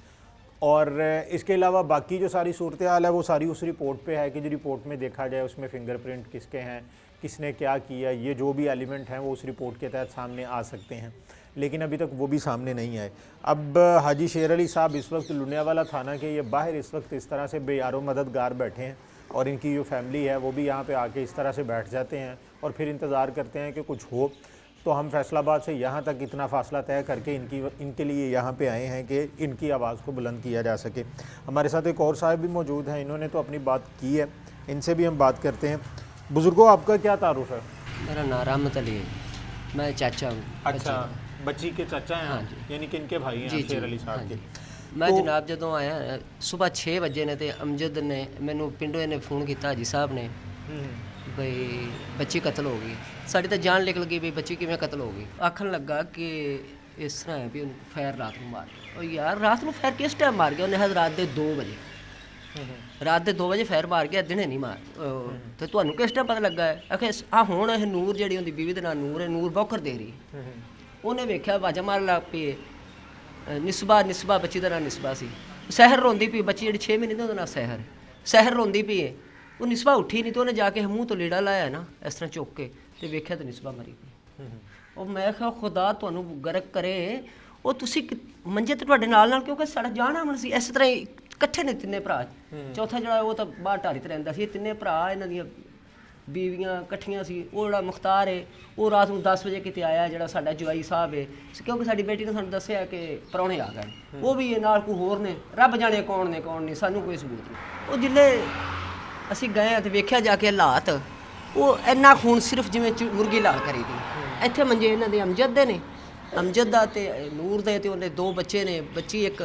और इसके अलावा बाकी जो सारी सूरत हाल है वो सारी उस रिपोर्ट पे है कि जो रिपोर्ट में देखा जाए उसमें फिंगरप्रिंट किसके हैं, किसने क्या किया, ये जो भी एलिमेंट हैं वो उस रिपोर्ट के तहत सामने आ सकते हैं, लेकिन अभी तक वो भी सामने नहीं आए। अब हाजी शेर अली साहब इस वक्त लुधियाना थाना के ये बाहर इस वक्त इस तरह से बेयारो मददगार बैठे हैं, और इनकी जो फैमिली है वो भी यहाँ पे आके इस तरह से बैठ जाते हैं और फिर इंतज़ार करते हैं कि कुछ हो। तो हम फैसलाबाद से यहाँ तक इतना फ़ासला तय करके इनके लिए यहाँ पे आए हैं कि इनकी आवाज़ को बुलंद किया जा सके। हमारे साथ एक और साहब भी मौजूद हैं, इन्होंने तो अपनी बात की है, इनसे भी हम बात करते हैं। बुज़ुर्गों, आपका क्या तारुफ है? मेरा नाम रहमत अली है, मैं चाचा हूँ। अच्छा, बच्ची के चाचा हैं? हाँ जी। यानी कि इनके भाई हैं शेर अली साहब के। मैं जनाब ਜਦੋਂ ਆਇਆ सुबह 6 ਵਜੇ ਨੇ ਤੇ ਅਮਜਦ ਨੇ ਮੈਨੂੰ ਪਿੰਡੋਂ ਇਹਨੇ ਫੋਨ ਕੀਤਾ ਹਾਜੀ ਸਾਹਿਬ ਨੇ ਬਈ ਬੱਚੀ ਕਤਲ ਹੋ ਗਈ, ਸਾਡੀ ਤਾਂ ਜਾਨ ਨਿਕਲ ਗਈ, ਬਈ ਬੱਚੀ ਕਿਵੇਂ ਕਤਲ ਹੋ ਗਈ। ਆਖਣ ਲੱਗਾ ਕਿ ਇਸ ਤਰ੍ਹਾਂ ਹੈ ਵੀ ਉਹਨੂੰ ਫਾਇਰ ਰਾਤ ਨੂੰ ਮਾਰ ਗਿਆ। ਉਹ ਯਾਰ ਰਾਤ ਨੂੰ ਫਾਇਰ ਕਿਸ ਟਾਈਮ ਮਾਰ ਗਿਆ? ਉਹਨੇ ਰਾਤ ਦੇ 2 ਵਜੇ, ਰਾਤ ਦੇ 2 ਵਜੇ ਫਾਇਰ ਮਾਰ ਗਿਆ, ਦਿਨੇ ਨਹੀਂ ਮਾਰ। ਤੇ ਤੁਹਾਨੂੰ ਕਿਸ ਟਾਈਮ ਪਤਾ ਲੱਗਾ ਹੈ? ਆਖੇ ਆ ਹੁਣ ਇਹ ਨੂਰ ਜਿਹੜੀ ਹੁੰਦੀ ਬੀਵੀ ਦੇ ਨਾਲ ਨੂਰ ਹੈ, ਨੂਰ ਬੌਖਰ ਦੇ ਰਹੀ। ਉਹਨੇ ਵੇਖਿਆ ਆਵਾਜ਼ਾਂ ਮਾਰਨ ਲੱਗ ਪਈ, ਨਿਸਬਾ ਬੱਚੀ ਦਾ ਨਾਂ ਨਿਸਬਾ ਸੀ। ਸਹਿਰ ਰੋਂਦੀ ਪਈ ਬੱਚੀ ਜਿਹੜੀ 6 ਮਹੀਨੇ ਦੀ, ਉਹਦਾ ਨਾਂ ਸਹਿਰ ਰੋਂਦੀ ਪਈ ਹੈ। ਉਹ ਨਿਸਬਾ ਉੱਠੀ ਨਹੀਂ ਤੇ ਉਹਨੇ ਜਾ ਕੇ ਮੂੰਹ ਤੋਂ ਲੀੜਾ ਲਾਇਆ ਨਾ ਇਸ ਤਰ੍ਹਾਂ ਚੁੱਕ ਕੇ ਤੇ ਵੇਖਿਆ ਤੇ ਨਿਸਬਾ ਮਰੀ ਪਈ। ਉਹ ਮੈਂ ਕਿਹਾ ਖੁਦਾ ਤੁਹਾਨੂੰ ਗਰਕ ਕਰੇ, ਉਹ ਤੁਸੀਂ ਮੰਜੇ ਤੇ ਤੁਹਾਡੇ ਨਾਲ ਕਿਉਂਕਿ ਸਾਡਾ ਜਾਣਾ ਅਮਨ ਸੀ। ਇਸ ਤਰ੍ਹਾਂ ਹੀ ਇਕੱਠੇ ਨੇ ਤਿੰਨੇ ਭਰਾ। ਚੌਥਾ ਜਿਹੜਾ ਉਹ ਤਾਂ ਬਾਹਰ ਢਾਰੀ ਤੇ ਰਹਿੰਦਾ ਸੀ। ਇਹ ਤਿੰਨੇ ਭਰਾ, ਇਹਨਾਂ ਦੀਆਂ ਬੀਵੀਆਂ ਇਕੱਠੀਆਂ ਸੀ। ਉਹ ਜਿਹੜਾ ਮੁਖਤਾਰ ਹੈ ਉਹ ਰਾਤ ਨੂੰ 10 ਵਜੇ ਕਿਤੇ ਆਇਆ, ਜਿਹੜਾ ਸਾਡਾ ਜਵਾਈ ਸਾਹਿਬ ਹੈ, ਕਿਉਂਕਿ ਸਾਡੀ ਬੇਟੀ ਨੇ ਸਾਨੂੰ ਦੱਸਿਆ ਕਿ ਪ੍ਰਾਹੁਣੇ ਆ ਗਏ। ਉਹ ਵੀ ਨਾਲ ਕੋਈ ਹੋਰ ਨੇ, ਰੱਬ ਜਾਣੇ ਕੌਣ ਨੇ ਕੌਣ ਨਹੀਂ, ਸਾਨੂੰ ਕੋਈ ਸਬੂਤ ਨਹੀਂ। ਉਹ ਜਿੱਲੇ ਅਸੀਂ ਗਏ ਤੇ ਵੇਖਿਆ ਜਾ ਕੇ ਹਾਲਾਤ, ਉਹ ਇੰਨਾ ਖੂਨ ਸਿਰਫ ਜਿਵੇਂ ਮੁਰਗੀ ਲਾਲ ਕਰੀ ਦੀ। ਇੱਥੇ ਮੰਜੇ ਇਹਨਾਂ ਦੇ ਅਮਜਦ ਦੇ ਨੇ, ਅਮਜਦ ਦਾ ਤੇ ਨੂਰ ਦੇ, ਤੇ ਉਹਦੇ 2 ਬੱਚੇ ਨੇ। ਬੱਚੀ ਇੱਕ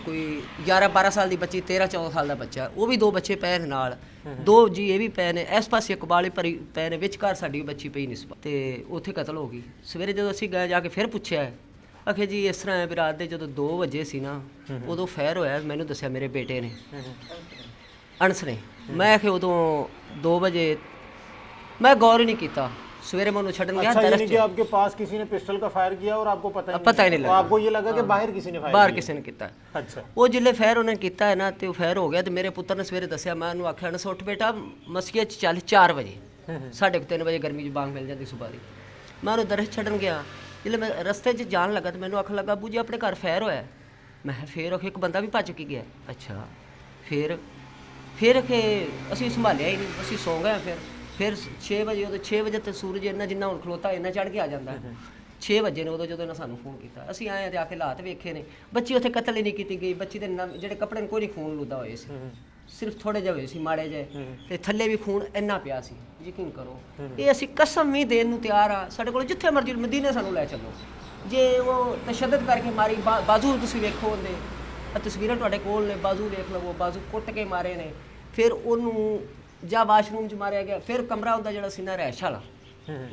ਕੋਈ 11-12 ਸਾਲ ਦੀ ਬੱਚੀ, 13-14 ਸਾਲ ਦਾ ਬੱਚਾ, ਉਹ ਵੀ 2 ਬੱਚੇ ਪਏ ਨੇ ਨਾਲ, 2 ਜੀ ਇਹ ਵੀ ਪਏ ਨੇ। ਇਸ ਪਾਸੇ ਇਕਬਾਲੇ ਪਏ ਨੇ, ਵਿਚਕਾਰ ਸਾਡੀ ਬੱਚੀ ਪਈ ਨਿਸਬਾ, ਤੇ ਉੱਥੇ ਕਤਲ ਹੋ ਗਈ। ਸਵੇਰੇ ਜਦੋਂ ਅਸੀਂ ਗਏ ਜਾ ਕੇ ਫਿਰ ਪੁੱਛਿਆ, ਆਖੇ ਜੀ ਇਸ ਤਰ੍ਹਾਂ ਹੈ ਵੀ ਰਾਤ ਦੇ ਜਦੋਂ 2 ਵਜੇ ਸੀ ਨਾ ਉਦੋਂ ਫਾਇਰ ਹੋਇਆ। ਮੈਨੂੰ ਦੱਸਿਆ ਮੇਰੇ ਬੇਟੇ ਨੇ, ਅਣਸ ਨੇ। ਮੈਂ ਆਖੇ ਉਦੋਂ 2 ਵਜੇ ਮੈਂ ਗੌਰ ਹੀ ਨਹੀਂ ਕੀਤਾ। सवेरे मैं उन्हें छड़न गया। अच्छा, यानी कि आपके पास किसी ने पिस्टल का फायर किया और आपको पता ही नहीं लगा। आपको ये लगा कि बाहर किसी ने फायर बाहर किसी ने किया। अच्छा, वो जिले फायर उन्हें किया है ना तो फायर हो गया। तो मेरे पुत्र ने सवेरे दसिया, मैं उन्हें आख्या उठ बेटा मस्किया चल 4 बजे, 3:30 बजे गर्मी बांग मिल जाती सुबह की। मैं उन्हें दरस छड़न गया, जिले मैं रस्ते जान लगा तो मैंने आखन लगा बू जी अपने घर फायर होया। मैं फिर एक बंदा भी भज के गया। अच्छा, फिर के असी संभालिया ही नहीं, असी सौ गए। फिर 6 ਵਜੇ, ਉਦੋਂ 6 ਵਜੇ ਤੇ ਸੂਰਜ ਇੰਨਾ ਜਿੰਨਾ ਹੁਣ ਖਲੋਤਾ ਇੰਨਾ ਚੜ੍ਹ ਕੇ ਆ ਜਾਂਦਾ। 6 ਵਜੇ ਨੇ ਉਦੋਂ ਜਦੋਂ ਇਹਨਾਂ ਸਾਨੂੰ ਫੋਨ ਕੀਤਾ। ਅਸੀਂ ਆਏ ਤੇ ਆ ਕੇ ਹਾਲਾਤ ਵੇਖੇ ਨੇ। ਬੱਚੀ ਉੱਥੇ ਕਤਲ ਹੀ ਨਹੀਂ ਕੀਤੀ ਗਈ। ਬੱਚੀ ਦੇ ਜਿਹੜੇ ਕੱਪੜੇ ਨੇ ਕੋਈ ਨਹੀਂ ਖੂਨ ਲੁੱਦਾ ਹੋਏ ਸੀ, ਸਿਰਫ ਥੋੜੇ ਜਿਹੇ ਹੋਏ ਸੀ ਮਾੜੇ ਜਿਹੇ, ਤੇ ਥੱਲੇ ਵੀ ਖੂਨ ਇੰਨਾ ਪਿਆ ਸੀ। ਯਕੀਨ ਕਰੋ, ਇਹ ਅਸੀਂ ਕਸਮ ਵੀ ਦੇਣ ਨੂੰ ਤਿਆਰ ਆ। ਸਾਡੇ ਕੋਲ ਜਿੱਥੇ ਮਰਜ਼ੀ ਮਦੀਨੇ ਸਾਨੂੰ ਲੈ ਚੱਲੋ। ਜੇ ਉਹ ਤਸ਼ੱਦਦ ਕਰਕੇ ਮਾਰੀ, ਬਾਜ਼ੂ ਤੁਸੀਂ ਵੇਖੋ ਉਹਦੇ, ਤਸਵੀਰਾਂ ਤੁਹਾਡੇ ਕੋਲ ਨੇ, ਬਾਜ਼ੂ ਵੇਖ ਲਵੋ, ਬਾਜ਼ੂ ਕੁੱਟ ਕੇ ਮਾਰੇ ਨੇ। ਫਿਰ ਉਹਨੂੰ ਜਾਂ ਵਾਸ਼ਰੂਮ 'ਚ ਮਾਰਿਆ ਗਿਆ। ਫਿਰ ਕਮਰਾ ਹੁੰਦਾ ਜਿਹੜਾ ਸੀ ਨਾ ਰਹਿਸ਼ ਵਾਲਾ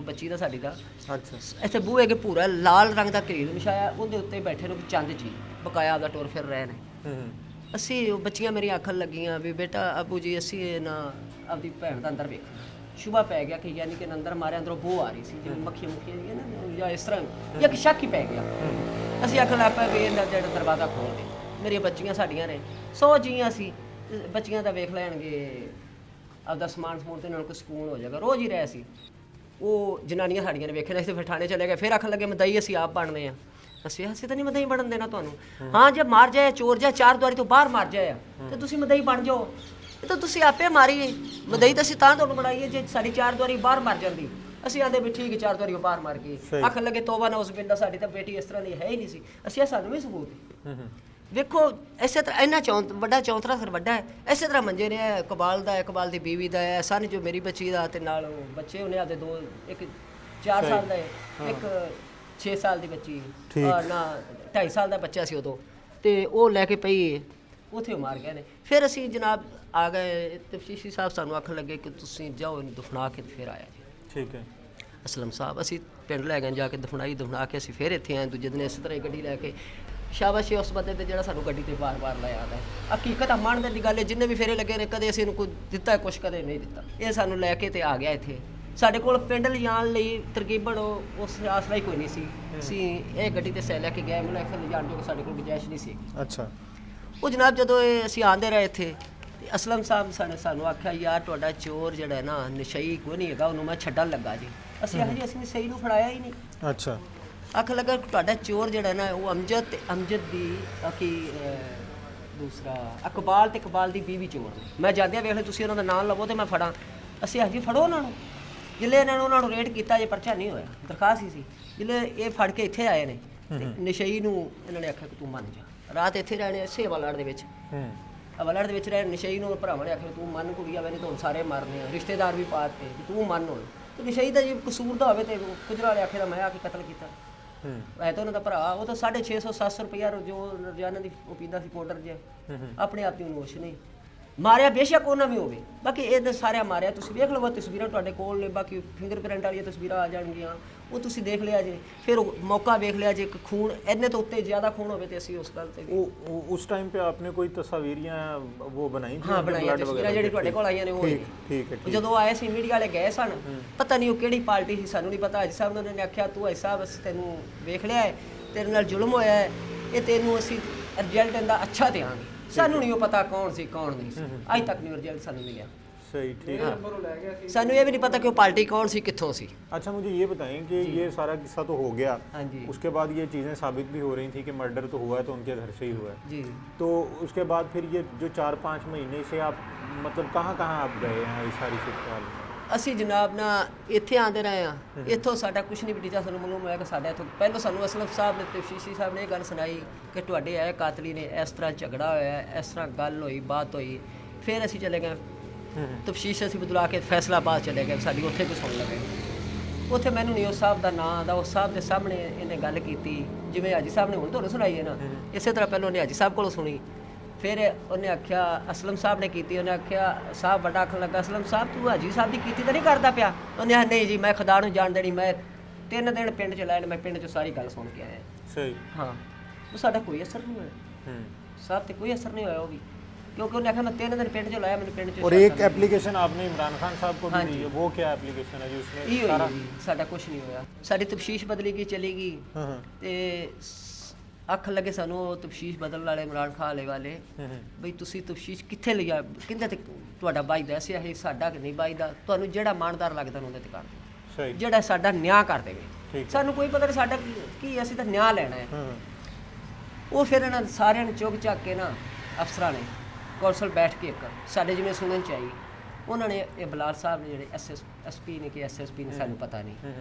ਬੱਚੀ ਦਾ ਸਾਡੀ ਦਾ, अच्छा ਇੱਥੇ ਬੂਹੇ ਅੱਗੇ ਪੂਰਾ ਲਾਲ ਰੰਗ ਦਾ ਕਰੀਲ ਵਿਛਾਇਆ, ਉਹਦੇ ਉੱਤੇ ਬੈਠੇ ਨੂੰ ਚੰਦ ਜੀ ਬਕਾਇਆ ਆਪਦਾ ਟੁਰ ਫਿਰ ਰਹੇ ਨੇ। ਅਸੀਂ ਉਹ ਬੱਚੀਆਂ ਮੇਰੀਆਂ ਆਖਣ ਲੱਗੀਆਂ ਵੀ ਬੇਟਾ ਅੱਬੂ ਜੀ ਅਸੀਂ ਇਹ ਨਾ ਆਪਦੀ ਭੈਣ ਦਾ ਅੰਦਰ ਵੇਖਣਾ। ਸ਼ੁਭਾ ਪੈ ਗਿਆ ਕਿ ਯਾਨੀ ਕਿ ਅੰਦਰ ਮਾਰੇ ਅੰਦਰੋਂ ਬੋ ਆ ਰਹੀ ਸੀ ਜਿਵੇਂ ਮੱਖੀ ਹੈ ਨਾ ਜਾਂ ਇਸ ਤਰ੍ਹਾਂ ਜਾਂ ਕਿ ਸ਼ੱਕ ਹੀ ਪੈ ਗਿਆ। ਅਸੀਂ ਆਖਣ ਲੱਗ ਪਏ ਵੀ ਇਹਦਾ ਜਿਹੜਾ ਦਰਵਾਜ਼ਾ ਖੋਲ ਦੇ। ਮੇਰੀਆਂ ਬੱਚੀਆਂ ਸਾਡੀਆਂ ਨੇ 100 ਜੀਆਂ ਸੀ, ਬੱਚੀਆਂ ਦਾ ਵੇਖ ਲੈਣਗੇ ਆਪਦਾ ਸਮਾਨ ਸਮੂਨ ਤੇ ਨਾਲ ਕੋਈ ਸਕੂਨ ਹੋ ਜਾਏਗਾ। ਰੋਜ਼ ਹੀ ਰਹੇ ਸੀ। ਉਹ ਜਨਾਨੀਆਂ ਸਾਡੀਆਂ ਨੇ ਵੇਖਿਆ, ਅਸੀਂ ਫਿਰ ਥਾਣੇ ਚਲੇ ਗਏ। ਫਿਰ ਆਖਣ ਲੱਗੇ ਮਦਈ ਅਸੀਂ ਆਪ ਬਣਦੇ ਆ। ਅਸੀਂ ਤਾਂ ਨਹੀਂ ਮਦਈ ਬਣਨ ਦੇਣਾ ਤੁਹਾਨੂੰ। ਹਾਂ ਜੇ ਮਾਰ ਜਾਏ ਚੋਰ ਜਾਂ ਚਾਰ ਦੁਆਰੀ ਤੋਂ ਬਾਹਰ ਮਾਰ ਜਾਏ ਤੇ ਤੁਸੀਂ ਮਦਈ ਬਣ ਜਾਓ। ਇਹ ਤਾਂ ਤੁਸੀਂ ਆਪੇ ਮਾਰੀਏ ਮਦਈ ਤਾਂ ਅਸੀਂ ਤਾਂ ਤੁਹਾਨੂੰ ਬਣਾਈਏ ਜੇ ਸਾਡੀ ਚਾਰ ਦੁਆਰੀ ਬਾਹਰ ਮਰ ਜਾਂਦੀ। ਅਸੀਂ ਆਂਦੇ ਵੀ ਠੀਕ ਹੈ ਚਾਰ ਦੁਆਰੀ ਬਾਹਰ ਮਾਰ ਗਏ। ਆਖਣ ਲੱਗੇ ਤੋਬਾ ਨਾ ਉਸ ਬਿੰਦਾ ਸਾਡੀ ਤਾਂ ਬੇਟੀ ਇਸ ਤਰ੍ਹਾਂ ਦੀ ਹੈ ਹੀ ਨਹੀਂ ਸੀ। ਅਸੀਂ ਸਾਨੂੰ ਵੀ ਸਬੂਤ ਵੇਖੋ। ਇਸੇ ਤਰ੍ਹਾਂ ਇੰਨਾ ਵੱਡਾ ਚੌਂਤਰਾ ਸਰ ਵੱਡਾ ਹੈ। ਇਸੇ ਤਰ੍ਹਾਂ ਮੰਜੇ ਨੇ ਇਕਬਾਲ ਦਾ, ਇਕਬਾਲ ਦੀ ਬੀਵੀ ਦਾ ਹੈ, ਸਨ ਜੋ ਮੇਰੀ ਬੱਚੀ ਦਾ ਤੇ ਨਾਲ ਉਹ ਬੱਚੇ ਉਹਨੇ ਆਪਦੇ ਦੋ, ਇੱਕ 4 ਸਾਲ ਦਾ ਹੈ, ਇੱਕ 6 ਸਾਲ ਦੀ ਬੱਚੀ ਨਾ 2.5 ਸਾਲ ਦਾ ਬੱਚਾ ਸੀ ਉਦੋਂ, ਤੇ ਉਹ ਲੈ ਕੇ ਪਈ ਉੱਥੇ ਮਾਰ ਗਏ ਨੇ। ਫਿਰ ਅਸੀਂ ਜਨਾਬ ਆ ਗਏ। ਤਫਤੀਸ਼ੀ ਸਾਹਿਬ ਸਾਨੂੰ ਆਖਣ ਲੱਗੇ ਕਿ ਤੁਸੀਂ ਜਾਓ ਇਹਨੂੰ ਦਫਨਾ ਕੇ ਫਿਰ ਆਇਆ ਜੀ। ठीक है ਅਸਲਮ ਸਾਹਿਬ ਅਸੀਂ ਪਿੰਡ ਲੈ ਗਏ, ਜਾ ਕੇ ਦਫਨਾ ਕੇ ਅਸੀਂ ਫਿਰ ਇੱਥੇ ਆਏ ਦੂਜੇ ਦਿਨ ਇਸੇ ਤਰ੍ਹਾਂ ਹੀ ਗੱਡੀ ਲੈ ਕੇ। ਸ਼ਾਬਾਸ਼ ਉਸ ਬੰਦੇ ਤੇ ਜਿਹੜਾ ਸਾਨੂੰ ਗੱਡੀ ਤੇ ਵਾਰ-ਵਾਰ ਲੈ ਆਉਂਦਾ ਹੈ। ਹਕੀਕਤ ਆ ਮੰਨਦੇ ਦੀ ਗੱਲ ਹੈ, ਜਿੰਨੇ ਵੀ ਫੇਰੇ ਲੱਗੇ ਨੇ ਕਦੇ ਅਸੀਂ ਇਹਨੂੰ ਕੋਈ ਦਿੱਤਾ ਕੁਛ, ਕਦੇ ਨਹੀਂ ਦਿੱਤਾ। ਇਹ ਸਾਨੂੰ ਲੈ ਕੇ ਤੇ ਆ ਗਿਆ ਇੱਥੇ। ਸਾਡੇ ਕੋਲ ਪਿੰਡ ਲਿਜਾਣ ਲਈ ਤਰਕੀਬਨ ਉਸ ਆਸਰਾ ਹੀ ਕੋਈ ਨਹੀਂ ਸੀ। ਅਸੀਂ ਇਹ ਗੱਡੀ ਤੇ ਸੈ ਲੈ ਕੇ ਗਏ। ਮੈਨੂੰ ਐਕਸਲ ਲਿਜਾਣ ਜੋ ਸਾਡੇ ਕੋਲ ਗੁੰਜਾਇਸ਼ ਨਹੀਂ ਸੀ। अच्छा ਉਹ ਜਨਾਬ ਜਦੋਂ ਇਹ ਅਸੀਂ ਆਉਂਦੇ ਰਹੇ ਇੱਥੇ, ਅਸਲਮ ਸਾਹਿਬ ਸਾਨੂੰ ਆਖਿਆ ਯਾਰ ਤੁਹਾਡਾ ਚੋਰ ਜਿਹੜਾ ਹੈ ਨਾ ਨਸ਼ਈ ਕੋਈ ਨਹੀਂ ਹੈਗਾ, ਉਹਨੂੰ ਮੈਂ ਛੱਡਣ ਲੱਗਾ ਜੀ। ਅਸੀਂ ਆਖਿਆ ਜੀ ਅਸੀਂ ਨਸ਼ਈ ਨੂੰ ਫੜਾਇਆ ਹੀ ਨਹੀਂ। अच्छा ਅੱਖ ਲੱਗਾ ਤੁਹਾਡਾ ਚੋਰ ਜਿਹੜਾ ਨਾ ਉਹ ਅਮਜਦ ਦੀ ਕੀ ਦੂਸਰਾ ਇਕਬਾਲ ਤੇ ਇਕਬਾਲ ਦੀ ਬੀਵੀ ਚੋਰ ਨੇ। ਮੈਂ ਜਾਂਦਿਆਂ ਵੇਖ ਲਿਆ ਤੁਸੀਂ ਉਹਨਾਂ ਦਾ ਨਾਮ ਲਵੋ ਤੇ ਮੈਂ ਫੜਾਂ। ਅਸੀਂ ਆਖਿਆ ਜੀ ਫੜੋ ਉਹਨਾਂ ਨੂੰ। ਜਿੱਲੇ ਉਹਨਾਂ ਨੂੰ ਰੇਡ ਕੀਤਾ ਜੇ ਪਰਚਾ ਨਹੀਂ ਹੋਇਆ, ਦਰਖਾਸਤ ਹੀ ਸੀ। ਜਿੱਲੇ ਇਹ ਫੜ ਕੇ ਇੱਥੇ ਆਏ ਨੇ ਨਸ਼ਈ ਨੂੰ ਇਹਨਾਂ ਨੇ ਆਖਿਆ ਕਿ ਤੂੰ ਮੰਨ ਜਾ। ਰਾਤ ਇੱਥੇ ਰਹਿਣੇ ਇਸੇ ਅਵਾਲੜ ਦੇ ਵਿੱਚ ਅਵਾਲੜ ਦੇ ਵਿੱਚ ਰਹੇ। ਨਸ਼ਈ ਨੂੰ ਭਰਾਵਾਂ ਨੇ ਆਖਿਆ ਤੂੰ ਮੰਨ ਕੁੜੀ ਆਵੇ ਨਹੀਂ ਤਾਂ ਹੁਣ ਸਾਰੇ ਮਰਨੇ ਆ। ਰਿਸ਼ਤੇਦਾਰ ਵੀ ਪਾਤੇ ਤੂੰ ਮੰਨ ਹੁਣ। ਤੇ ਨਸ਼ਈ ਦਾ ਜੇ ਕਸੂਰ ਦਾ ਹੋਵੇ ਤੇ ਕੁਜਰਾ ਵਾਲੇ ਆਖੇ ਦਾ ਮੈਂ ਆ ਕੇ ਕਤਲ ਕੀਤਾ। ਵੈਸੇ ਤਾਂ ਉਹਨਾਂ ਦਾ ਭਰਾ ਉਹ ਤਾਂ 650-700 ਰੁਪਇਆ ਜੋ ਰੋਜ਼ਾਨਾ ਦੀ ਉਹ ਪੀਂਦਾ ਸੀ ਪਾਊਡਰ ਜਿਹਾ, ਆਪਣੇ ਆਪ ਦੀ ਨੋਸ਼ ਨਹੀਂ ਮਾਰਿਆ। ਬੇਸ਼ੱਕ ਉਹਨਾਂ ਵੀ ਹੋਵੇ, ਬਾਕੀ ਇਹਨੇ ਸਾਰਿਆਂ ਮਾਰਿਆ। ਤੁਸੀਂ ਵੇਖ ਲਓ ਤਸਵੀਰਾਂ ਤੁਹਾਡੇ ਕੋਲ ਨੇ, ਬਾਕੀ ਫਿੰਗਰਪ੍ਰਿੰਟ ਵਾਲੀਆਂ ਤਸਵੀਰਾਂ ਆ ਜਾਣਗੀਆਂ, ਉਹ ਤੁਸੀਂ ਦੇਖ ਲਿਆ ਜੇ। ਫਿਰ ਉਹ ਮੌਕਾ ਵੇਖ ਲਿਆ ਜੇ। ਖੂਨ ਇੰਨੇ ਤੋਂ ਉੱਤੇ ਜ਼ਿਆਦਾ ਖੂਨ ਹੋਵੇ ਤੇ ਅਸੀਂ ਉਸ ਗੱਲ ਤੇ उस टाइम पे आपने कोई तस्वीर या वो बनाई थी? ਹਾਂ ਬਣਾਈਆਂ ਤਸਵੀਰਾਂ ਜਿਹੜੀ ਤੁਹਾਡੇ ਕੋਲ ਆਈਆਂ ਨੇ ਉਹ ठीक है ਜਦੋਂ ਆਏ ਸੀ ਮੀਡੀਆ ਵਾਲੇ ਗਏ ਸਨ, ਪਤਾ ਨਹੀਂ ਉਹ ਕਿਹੜੀ ਪਾਰਟੀ ਸੀ, ਸਾਨੂੰ ਨਹੀਂ ਪਤਾ। ਹਾਜੀ ਸਾਹਿਬ ਨੇ ਉਹਨਾਂ ਨੇ ਆਖਿਆ ਤੂੰ ਹਾਜੀ ਸਾਹਿਬ ਅਸੀਂ ਤੈਨੂੰ ਵੇਖ ਲਿਆ ਹੈ, ਤੇਰੇ ਨਾਲ ਜ਼ੁਲਮ ਹੋਇਆ ਹੈ, ਇਹ ਤੈਨੂੰ ਅਸੀਂ ਰਿਜ਼ਲਟ ਇਹਦਾ ਅੱਛਾ ਦੇਵਾਂਗੇ। ਸਾਨੂੰ ਨਹੀਂ ਉਹ ਪਤਾ ਕੌਣ ਸੀ ਕੌਣ ਨਹੀਂ ਸੀ, ਅੱਜ ਤੱਕ ਨਹੀਂ ਰਿਜ਼ਲਟ ਸਾਨੂੰ ਮਿਲਿਆ। सही ठीक है। ਸਾਨੂੰ ਇਹ ਵੀ ਨਹੀਂ ਪਤਾ ਕਿ ਉਹ ਪਾਰਟੀ ਕੌਣ ਸੀ ਕਿੱਥੋਂ ਸੀ। अच्छा मुझे ये बताएं कि ये सारा किस्सा तो हो गया, हाँ जी उसके बाद ये चीज़ें साबित भी हो रही थी कि मर्डर तो हुआ है तो उनके घर से ही हुआ है। जी तो उसके बाद फिर ये जो 4-5 महीने से आप मतलब कहाँ कहाँ आप गए हैं इस सारी सूरत? ਅਸੀਂ ਜਨਾਬ ਨਾ ਇੱਥੇ ਆਉਂਦੇ ਰਹੇ ਆ। ਇੱਥੋਂ ਸਾਡਾ ਕੁਝ ਨਹੀਂ ਬਟੀਚਾ। ਸਾਨੂੰ ਮਾਲੂਮ ਹੋਇਆ ਕਿ ਸਾਡਾ ਇੱਥੋਂ ਪਹਿਲਾਂ ਸਾਨੂੰ ਅਸਲਮ ਸਾਹਿਬ ਨੇ ਤਫਤੀਸ਼ੀ ਸਾਹਿਬ ਨੇ ਇਹ ਗੱਲ ਸੁਣਾਈ ਕਿ ਤੁਹਾਡੇ ਆਏ ਕਾਤਲੀ ਨੇ ਇਸ ਤਰ੍ਹਾਂ ਝਗੜਾ ਹੋਇਆ, ਇਸ ਤਰ੍ਹਾਂ ਗੱਲ ਹੋਈ, ਬਾਤ ਹੋਈ। ਫਿਰ ਅਸੀਂ ਚਲੇ ਗਏ ਤਫਤੀਸ਼ ਅਸੀਂ ਬਦਲਾ ਕੇ ਫੈਸਲਾਬਾਦ ਚਲੇ ਗਏ। ਸਾਡੀ ਉੱਥੇ ਕੋਈ ਸੁਣ ਲਵੇ। ਉੱਥੇ ਮੈਨੂੰ ਨਹੀਂ ਉਸ ਸਾਹਿਬ ਦਾ ਨਾਂ ਆਉਂਦਾ। ਉਸ ਸਾਹਿਬ ਦੇ ਸਾਹਮਣੇ ਇਹਨੇ ਗੱਲ ਕੀਤੀ ਜਿਵੇਂ ਹਾਜੀ ਸਾਹਿਬ ਨੇ ਹੁਣ ਤੁਹਾਨੂੰ ਸੁਣਾਈ ਹੈ ਨਾ, ਇਸੇ ਤਰ੍ਹਾਂ ਪਹਿਲਾਂ ਉਹਨੇ ਹਾਜੀ ਸਾਹਿਬ ਕੋਲੋਂ ਸੁਣੀ। ਫਿਰ ਉਹਨੇ ਆਖਿਆ ਅਸਲਮ ਸਾਹਿਬ ਨੇ ਕੀਤੀ। ਉਹਨੇ ਆਖਿਆ ਸਾਹਿਬ ਵੱਡਾ ਆਖਣ ਲੱਗਾ ਅਸਲਮ ਸਾਹਿਬ ਤੂੰ ਹਾਜੀ ਸਾਹਿਬ ਦੀ ਕੀਤੀ ਤਾਂ ਨਹੀਂ ਕਰਦਾ ਪਿਆ? ਉਹਨੇ ਆਖਿਆ ਨਹੀਂ ਜੀ ਮੈਂ ਖੁਦਾ ਨੂੰ ਜਾਣ ਦੇਣੀ। ਮੈਂ 3 ਦਿਨ ਪਿੰਡ 'ਚ ਲਾਏ, ਮੈਂ ਪਿੰਡ 'ਚ ਸਾਰੀ ਗੱਲ ਸੁਣ ਕੇ ਆਇਆ। सही ਹਾਂ ਉਹ ਸਾਡਾ ਕੋਈ ਅਸਰ ਨਹੀਂ ਹੋਇਆ। ਸਾਹਿਬ ਤੇ ਕੋਈ ਅਸਰ ਨਹੀਂ ਹੋਇਆ ਉਹ ਵੀ, क्योंकि उन्हें आखिया मैं 3 दिन पिंड च लाया, मैंने पिंड च और एक एप्लीकेशन आपने इमरान खान साहब को भी दी है, वो क्या एप्लीकेशन है जी? उसमें सारा साडा कुछ नहीं होया। साडी तफ्तीश बदली गई चली गई ते ਅੱਖ ਲੱਗੇ ਸਾਨੂੰ ਤਫਤੀਸ਼ ਬਦਲਣ ਵਾਲੇ ਇਮਰਾਨ ਖਾਨ ਵਾਲੇ ਬਈ ਤੁਸੀਂ ਤਫਤੀਸ਼ ਕਿੱਥੇ ਲਿਆ, ਕਿੰਦੇ ਤੇ ਤੁਹਾਡਾ ਵਾਅਦਾ ਸੀ ਇਹ ਸਾਡਾ ਕਿ ਨਹੀਂ ਵਾਅਦਾ, ਤੁਹਾਨੂੰ ਜਿਹੜਾ ਇਮਾਨਦਾਰ ਲੱਗਦਾ ਉਹਦੇ ਤੇ ਕਰ ਦਿਓ, ਸਹੀ ਜਿਹੜਾ ਸਾਡਾ ਨਿਆਂ ਕਰ ਦੇਵੇ। ਸਾਨੂੰ ਕੋਈ ਪਤਾ ਨਹੀਂ ਸਾਡਾ ਕੀ, ਅਸੀਂ ਤਾਂ ਨਿਆਂ ਲੈਣਾ ਹੈ। ਉਹ ਫਿਰ ਇਹਨਾਂ ਸਾਰਿਆਂ ਨੇ ਚੁੱਕ ਚੱਕ ਕੇ ਨਾ ਅਫਸਰਾਂ ਨੇ ਕੌਂਸਲ ਬੈਠ ਕੇ ਇੱਕ ਸਾਡੇ ਜਿਵੇਂ ਸੁਣਨ ਚ ਆਈ, ਉਹਨਾਂ ਨੇ ਇਹ ਬਲਾਲ ਸਾਹਿਬ ਨੇ ਜਿਹੜੇ ਐਸਪੀ ਨੇ ਕਿ ਐਸਐਸਪੀ ਨੇ ਸਾਨੂੰ ਪਤਾ ਨਹੀਂ,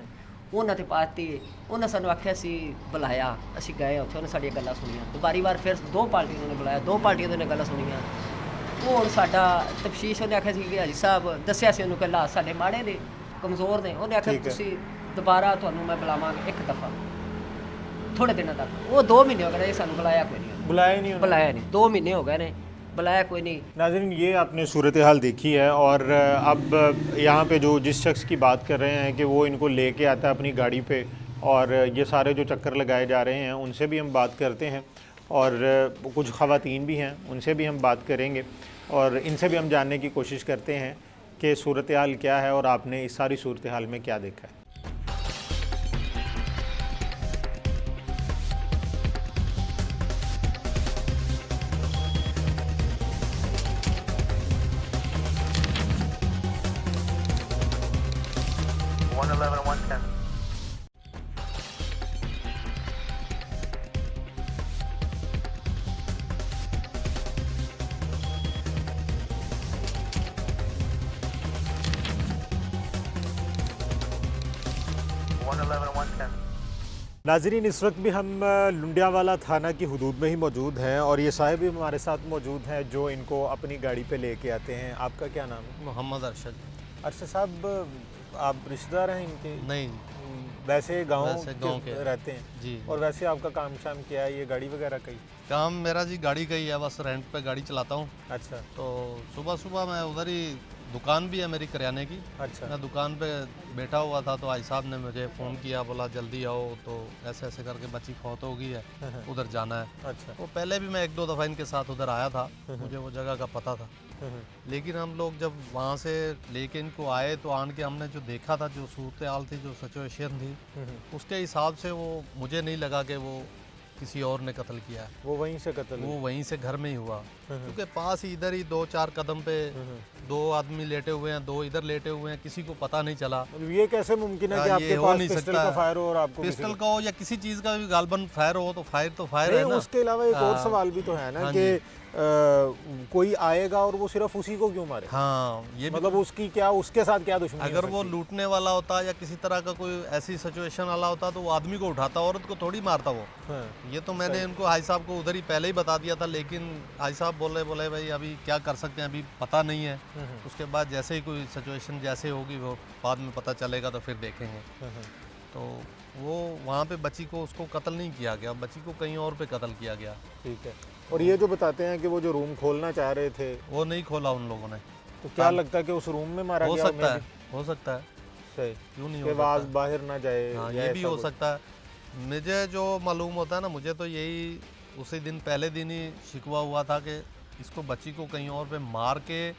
ਉਹਨਾਂ ਤੇ ਪਾਤੀ। ਉਹਨਾਂ ਸਾਨੂੰ ਆਖਿਆ ਸੀ ਬੁਲਾਇਆ, ਅਸੀਂ ਗਏ ਉੱਥੇ, ਉਹਨੇ ਸਾਡੀਆਂ ਗੱਲਾਂ ਸੁਣੀਆਂ। ਦੁਬਾਰੀ ਵਾਰ ਫਿਰ 2 ਪਾਰਟੀਆਂ ਨੇ ਬੁਲਾਇਆ, 2 ਪਾਰਟੀਆਂ ਦੇ ਨੇ ਗੱਲਾਂ ਸੁਣੀਆਂ। ਉਹ ਹੁਣ ਸਾਡਾ ਤਫਤੀਸ਼ ਉਹਨੇ ਆਖਿਆ ਸੀ ਕਿ ਹਾਜੀ ਸਾਹਿਬ ਦੱਸਿਆ ਸੀ ਉਹਨੂੰ ਕਿ ਹਾਲਾਤ ਸਾਡੇ ਮਾੜੇ ਨੇ, ਕਮਜ਼ੋਰ ਨੇ। ਉਹਨੇ ਆਖਿਆ ਤੁਸੀਂ ਦੁਬਾਰਾ ਤੁਹਾਨੂੰ ਮੈਂ ਬੁਲਾਵਾਂਗਾ ਇੱਕ ਦਫਾ ਥੋੜੇ ਦਿਨਾਂ ਤੱਕ। ਉਹ 2 ਮਹੀਨੇ ਹੋ ਗਏ ਨੇ ਸਾਨੂੰ ਬੁਲਾਇਆ ਕੋਈ ਨਹੀਂ, ਬੁਲਾਇਆ ਨਹੀਂ 2 ਮਹੀਨੇ ਹੋ ਗਏ ਨੇ। बुलाया कोई नहीं। नाज़रीन, ये आपने सूरत हाल देखी है और अब यहाँ पे जो जिस शख्स की बात कर रहे हैं कि वो इनको लेके आता है अपनी गाड़ी पे और ये सारे जो चक्कर लगाए जा रहे हैं उनसे भी हम बात करते हैं और कुछ ख़वातीन भी हैं उनसे भी हम बात करेंगे और इनसे भी हम जानने की कोशिश करते हैं कि सूरत हाल क्या है और आपने इस सारी सूरत हाल में क्या देखा है। नाजरीन, इस वक्त भी हम लुंडियावाला थाना की हदूद में ही मौजूद हैं और ये साहब भी हमारे साथ मौजूद हैं जो इनको अपनी गाड़ी पे लेके आते हैं। आपका क्या नाम है? मोहम्मद अरशद। अरशद साहब, आप रिश्तेदार हैं इनके? नहीं, वैसे गांव के रहते हैं जी। और वैसे आपका काम शाम क्या है? ये गाड़ी वगैरह का ही? काम मेरा जी गाड़ी का ही है, बस रेंट पे गाड़ी चलाता हूँ। अच्छा तो सुबह सुबह मैं उधर ही, दुकान भी है मेरी किराने की, अच्छा मैं दुकान पे बैठा हुआ था तो भाई साहब ने मुझे फ़ोन किया, बोला जल्दी आओ, तो ऐसे ऐसे करके बच्ची फौत हो गई है, उधर जाना है। अच्छा तो पहले भी मैं 1-2 दफ़ा इनके साथ उधर आया था, मुझे वो जगह का पता था। लेकिन हम लोग जब वहाँ से लेके इनको आए तो आन के हमने जो देखा था, जो सूरत हाल थी, जो सिचुएशन थी, उसके हिसाब से वो मुझे नहीं लगा कि वो किसी और ने कत्ल किया है। वो वहीं से कत्ल वो वहीं से घर में ही हुआ, क्योंकि पास ही इधर ही 2-4 कदम पे 2 आदमी लेटे हुए हैं, 2 इधर लेटे हुए हैं, किसी को पता नहीं चला। ये कैसे मुमकिन है कि ये आपके हो पास नहीं पिस्टल सकता। का फायर हो और आपको पिस्टल का हो या किसी चीज़ का भी गालबन फायर हो तो फायर है ना। उसके अलावा एक और सवाल भी तो है ना हाँ कि कोई आएगा और वो सिर्फ उसी को क्यों मारे? हाँ, ये भी मतलब उसकी क्या, उसके साथ क्या दुश्मनी? अगर वो लूटने वाला होता या किसी तरह का कोई ऐसी सिचुएशन वाला होता तो वो आदमी को उठाता, औरत को थोड़ी मारता वो। हाँ। ये तो मैंने उनको हाई साहब को उधर ही पहले ही बता दिया था, लेकिन हाई साहब बोले भाई अभी क्या कर सकते हैं, अभी पता नहीं है। उसके बाद जैसे ही कोई सिचुएशन जैसे होगी वो बाद में पता चलेगा तो फिर देखेंगे। तो वो वहाँ पे बच्ची को, उसको कत्ल नहीं किया गया, बच्ची को कहीं और पे कत्ल किया गया। ठीक है। और ये जो बताते हैं कि वो जो रूम खोलना चाह रहे थे वो नहीं खोला उन लोगों ने। तो क्या लगता है कि उस रूम में मारा हो गया? सकता है, हो सकता है, सही, क्यों नहीं कि हो आवाज सकता। बाहर ना जाए। हाँ, या ये भी ऐसा हो कुछ? सकता है। मुझे जो मालूम होता है ना, मुझे तो यही उसी दिन पहले दिन ही शिकवा हुआ था कि इसको, बच्ची को कहीं और पे मार के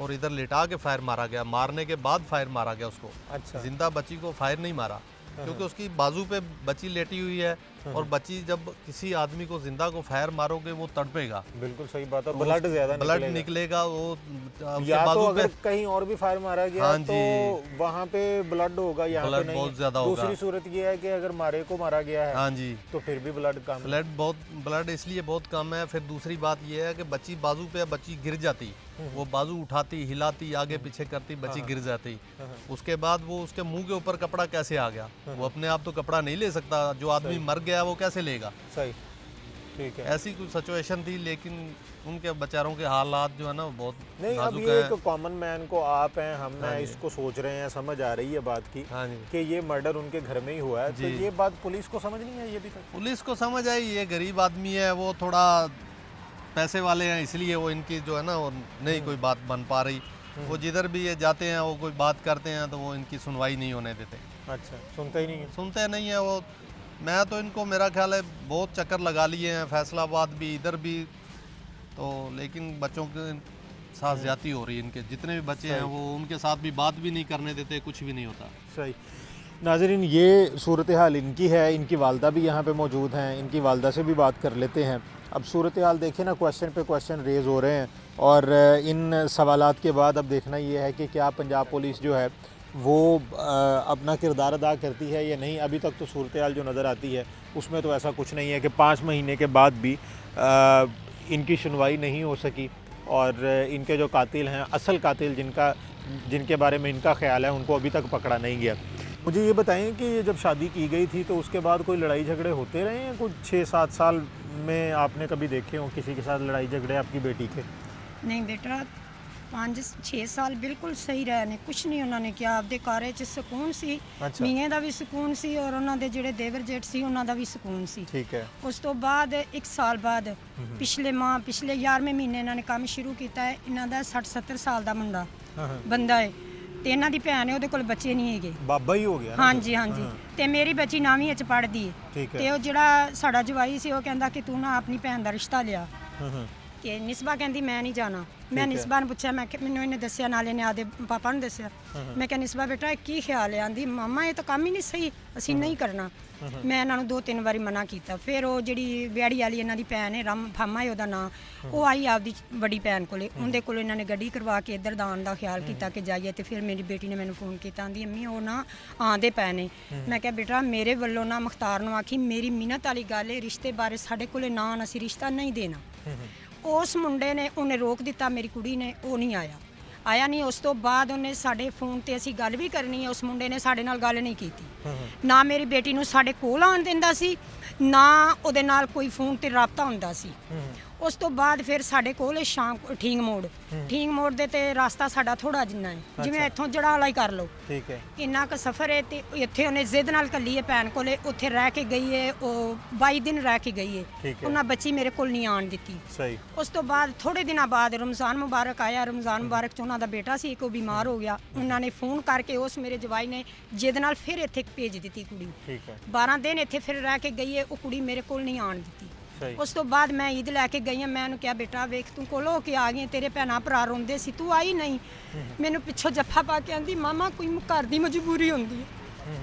और इधर लिटा के फायर मारा गया, मारने के बाद फायर मारा गया उसको। अच्छा जिंदा बच्ची को फायर नहीं मारा, क्योंकि उसकी बाजू पे बच्ची लेटी हुई है और बच्ची, जब किसी आदमी को जिंदा को फायर मारोगे वो तड़पेगा, बिल्कुल सही बात है। ब्लड ज्यादा ब्लड निकलेगा वो उसके या तो बाजू अगर पे। कहीं और भी फायर मारा गया हाँ तो वहाँ पे ब्लड होगा, यहाँ पे ब्लड नहीं। बहुत ज्यादा होगा। दूसरी सूरत ये है कि अगर मारे को मारा गया है हाँ जी, तो फिर भी ब्लड कम। ब्लड इसलिए बहुत कम है। फिर दूसरी बात यह है कि बच्ची बाजू पे, बच्ची गिर जाती, वो बाजू उठाती, हिलाती, आगे पीछे करती, बच्ची गिर जाती। उसके बाद वो उसके मुंह के ऊपर कपड़ा कैसे आ गया? वो अपने आप तो कपड़ा नहीं ले सकता, जो आदमी मर गया वो कैसे लेगा? सही, ठीक है। ऐसी कुछ सिचुएशन थी, लेकिन उनके बेचारों के हालात जो है ना बहुत नहीं, अब नाजुक ये हैं। एक कॉमन मैन को आप हैं, हम हैं, इसको सोच रहे हैं, समझ आ रही है बात की हाँ जी, कि ये मर्डर उनके घर में ही हुआ है, तो जी। ये बात पुलिस को समझ नहीं आई अभी तक? पुलिस को समझ आई, ये गरीब आदमी है, वो थोड़ा पैसे वाले हैं, इसलिए वो इनकी जो है ना वो नहीं कोई बात बन पा रही। वो जिधर भी ये जाते हैं, वो कोई बात करते हैं तो वो इनकी सुनवाई नहीं होने देते, अच्छा, सुनते ही नहीं है। सुनते नहीं है वो। मैं तो इनको, मेरा ख्याल है बहुत चक्कर लगा लिए हैं, फैसलाबाद भी, इधर भी, तो लेकिन बच्चों के साथ ज्यादती हो रही है। इनके जितने भी बच्चे हैं वो, उनके साथ भी बात भी नहीं करने देते, कुछ भी नहीं होता। सही। नाजरीन, ये सूरत हाल इनकी है, इनकी वालदा भी यहाँ पे मौजूद हैं, इनकी वालदा से भी बात कर लेते हैं। अब सूरत हाल देखें ना, क्वेश्चन पे क्वेश्चन रेज़ हो रहे हैं और इन सवालात के बाद अब देखना ये है कि क्या पंजाब पुलिस जो है वो अपना किरदार अदा करती है या नहीं। अभी तक तो सूरत हाल जो नज़र आती है उसमें तो ऐसा कुछ नहीं है कि 5 महीने के बाद भी इनकी सुनवाई नहीं हो सकी और इनके जो कातिल हैं, असल कातिल जिनके बारे में इनका ख्याल है, उनको अभी तक पकड़ा नहीं गया। मुझे ये बताएं कि जब शादी की गई थी तो उसके बाद कोई लड़ाई झगड़े होते रहे हैं? कुछ 6-7 साल में आपने कभी देखे हो किसी के साथ लड़ाई झगड़े आपकी बेटी के? नहीं बेटा, 5-6 ਸਾਲ ਬਿਲਕੁਲ ਸਹੀ ਰਹੇ ਨੇ, ਕੁਛ ਨਹੀਂ ਉਹਨਾਂ ਨੇ ਕਿਹਾ। ਆਪਦੇ ਘਰ 'ਚ ਸਕੂਨ ਸੀ, ਅੱਛਾ। ਮੀਆਂ ਦਾ ਵੀ ਸਕੂਨ ਸੀ ਔਰ ਉਹਨਾਂ ਦੇ ਜਿਹੜੇ ਦੇਵਰ ਜੇਠ ਸੀ ਉਹਨਾਂ ਦਾ ਵੀ ਸਕੂਨ ਸੀ। ਠੀਕ ਹੈ। ਉਸ ਤੋਂ ਬਾਅਦ 1 ਸਾਲ ਬਾਅਦ ਪਿਛਲੇ 11ਵੇਂ ਮਹੀਨੇ ਇਹਨਾਂ ਨੇ ਕੰਮ ਸ਼ੁਰੂ ਕੀਤਾ ਹੈ। ਇਹਨਾਂ ਦਾ 60-70 ਸਾਲ ਦਾ ਮੁੰਡਾ ਬੰਦਾ ਹੈ ਤੇ ਇਹਨਾਂ ਦੀ ਭੈਣ ਹੈ, ਉਹਦੇ ਕੋਲ ਬੱਚੇ ਨਹੀਂ ਹੈਗੇ। ਬਾਬਾ ਹੀ ਹੋ ਗਿਆ ਨਾ। ਹਾਂਜੀ ਹਾਂਜੀ। ਤੇ ਮੇਰੀ ਬੱਚੀ 9ਵੀਂ 'ਚ ਪੜ੍ਹਦੀ ਹੈ ਠੀਕ ਹੈ। ਤੇ ਉਹ ਜਿਹੜਾ ਸਾਡਾ ਜਵਾਈ ਸੀ ਉਹ ਕਹਿੰਦਾ ਕਿ ਤੂੰ ਨਾ ਆਪਣੀ ਭੈਣ ਦਾ ਰਿਸ਼ਤਾ ਲਿਆ। ਹੂੰ ਕਿ ਨਿਸਬਾ ਕਹਿੰਦੀ ਮੈਂ ਨਹੀਂ ਜਾਣਾ। ਮੈਂ ਨਿਸਬਾ ਨੂੰ ਪੁੱਛਿਆ, ਮੈਂ ਕਿ ਮੈਨੂੰ ਇਹਨੇ ਦੱਸਿਆ, ਨਾਲੇ ਨੇ ਆਦੇ ਪਾਪਾ ਨੂੰ ਦੱਸਿਆ। ਮੈਂ ਕਿਹਾ ਨਿਸਬਾ ਬੇਟਾ ਇਹ ਕੀ ਖਿਆਲ ਹੈ? ਆਂਦੀ ਮਾਮਾ ਇਹ ਤਾਂ ਕੰਮ ਹੀ ਨਹੀਂ ਸਹੀ, ਅਸੀਂ ਨਹੀਂ ਕਰਨਾ। ਮੈਂ ਇਹਨਾਂ ਨੂੰ 2-3 ਵਾਰੀ ਮਨਾ ਕੀਤਾ। ਫਿਰ ਉਹ ਜਿਹੜੀ ਵਿਆੜੀ ਵਾਲੀ ਇਹਨਾਂ ਦੀ ਭੈਣ ਹੈ, ਰਾਮ ਫਾਮਾ ਹੈ ਉਹਦਾ ਨਾਂ, ਉਹ ਆਈ ਆਪਦੀ ਵੱਡੀ ਭੈਣ ਕੋਲੇ। ਉਹਦੇ ਕੋਲ ਇਹਨਾਂ ਨੇ ਗੱਡੀ ਕਰਵਾ ਕੇ ਇੱਧਰ ਦਾ ਆਉਣ ਦਾ ਖਿਆਲ ਕੀਤਾ ਕਿ ਜਾਈਏ। ਤੇ ਫਿਰ ਮੇਰੀ ਬੇਟੀ ਨੇ ਮੈਨੂੰ ਫੋਨ ਕੀਤਾ, ਆਂਦੀ ਅੰਮੀ ਉਹ ਨਾ ਆਂਦੇ ਪਏ ਨੇ। ਮੈਂ ਕਿਹਾ ਬੇਟਾ ਮੇਰੇ ਵੱਲੋਂ ਨਾ ਮੁਖਤਾਰ ਨੂੰ ਆਖੀ ਮੇਰੀ ਮਿਹਨਤ ਵਾਲੀ ਗੱਲ ਹੈ, ਰਿਸ਼ਤੇ ਬਾਰੇ ਸਾਡੇ ਕੋਲੇ ਨਾ ਅਸੀਂ ਰਿਸ਼ਤਾ ਨਹੀਂ ਦੇਣਾ। ਉਸ ਮੁੰਡੇ ਨੇ ਉਹਨੇ ਰੋਕ ਦਿੱਤਾ, ਮੇਰੀ ਕੁੜੀ ਨੇ, ਉਹ ਨਹੀਂ ਆਇਆ ਨਹੀਂ। ਉਸ ਤੋਂ ਬਾਅਦ ਉਹਨੇ ਸਾਡੇ ਫੋਨ ਤੇ ਅਸੀਂ ਗੱਲ ਵੀ ਕਰਨੀ ਹੈ, ਉਸ ਮੁੰਡੇ ਨੇ ਸਾਡੇ ਨਾਲ ਗੱਲ ਨਹੀਂ ਕੀਤੀ। ਨਾ ਮੇਰੀ ਬੇਟੀ ਨੂੰ ਸਾਡੇ ਕੋਲ ਆਉਣ ਦਿੰਦਾ ਸੀ, ਨਾ ਉਹਦੇ ਨਾਲ ਕੋਈ ਫੋਨ ਤੇ ਰਾਬਤਾ ਹੁੰਦਾ ਸੀ। ਉਸ ਤੋਂ ਬਾਅਦ ਫਿਰ ਸਾਡੇ ਕੋਲ ਸ਼ਾਮ ਠੀਕ ਮੋੜ ਦੇ ਤੇ ਰਸਤਾ ਸਾਡਾ ਥੋੜਾ ਜਿੰਨਾ ਹੈ, ਜਿਵੇਂ ਇੱਥੋਂ ਜੜਾ ਵਾਲਾ ਹੀ ਕਰ ਲਓ। ਠੀਕ ਹੈ। ਇੰਨਾ ਕੁ ਸਫ਼ਰ ਹੈ ਤੇ ਇੱਥੇ ਉਹਨੇ ਜ਼ਿੱਦ ਨਾਲ ਕੱਲੀ ਹੈ ਭੈਣ ਕੋਲੇ, ਉੱਥੇ ਰਹਿ ਕੇ ਗਈ ਹੈ। ਉਹ 22 ਦਿਨ ਰਹਿ ਕੇ ਗਈ ਹੈ। ਉਹਨਾਂ ਬੱਚੀ ਮੇਰੇ ਕੋਲ ਨਹੀਂ ਆਣ ਦਿੱਤੀ। ਸਹੀ। ਉਸ ਤੋਂ ਬਾਅਦ ਥੋੜੇ ਦਿਨਾਂ ਬਾਅਦ ਰਮਜ਼ਾਨ ਮੁਬਾਰਕ ਆਇਆ। ਰਮਜ਼ਾਨ ਮੁਬਾਰਕ 'ਚ ਉਹਨਾਂ ਦਾ ਬੇਟਾ ਸੀ ਇੱਕ, ਉਹ ਬਿਮਾਰ ਹੋ ਗਿਆ। ਉਹਨਾਂ ਨੇ ਫੋਨ ਕਰਕੇ ਉਸ ਮੇਰੇ ਜਵਾਈ ਨੇ ਜਿੱਦ ਨਾਲ ਫਿਰ ਇੱਥੇ ਭੇਜ ਦਿੱਤੀ ਕੁੜੀ। ਠੀਕ ਹੈ। 12 ਦਿਨ ਇੱਥੇ ਫਿਰ ਰਹਿ ਕੇ ਗਈ ਹੈ। ਉਹ ਕੁੜੀ ਮੇਰੇ ਕੋਲ ਨਹੀਂ ਆਣ ਦਿੱਤੀ। ਉਸ ਤੋਂ ਬਾਅਦ ਮੈਂ ਈਦ ਲੈ ਕੇ ਗਈ ਹਾਂ। ਮੈਂ ਉਹਨੂੰ ਕਿਹਾ ਬੇਟਾ ਵੇਖ ਤੂੰ ਕੋਲ ਹੋ ਕੇ ਆ ਗਈ, ਤੇਰੇ ਭੈਣਾਂ ਭਰਾ ਰੋਂਦੇ ਸੀ, ਤੂੰ ਆਈ ਨਹੀਂ। ਮੈਨੂੰ ਪਿੱਛੋਂ ਜੱਫਾ ਪਾ ਕੇ ਆਂਦੀ ਮਾਮਾ ਕੋਈ ਘਰ ਦੀ ਮਜਬੂਰੀ ਹੁੰਦੀ ਹੈ।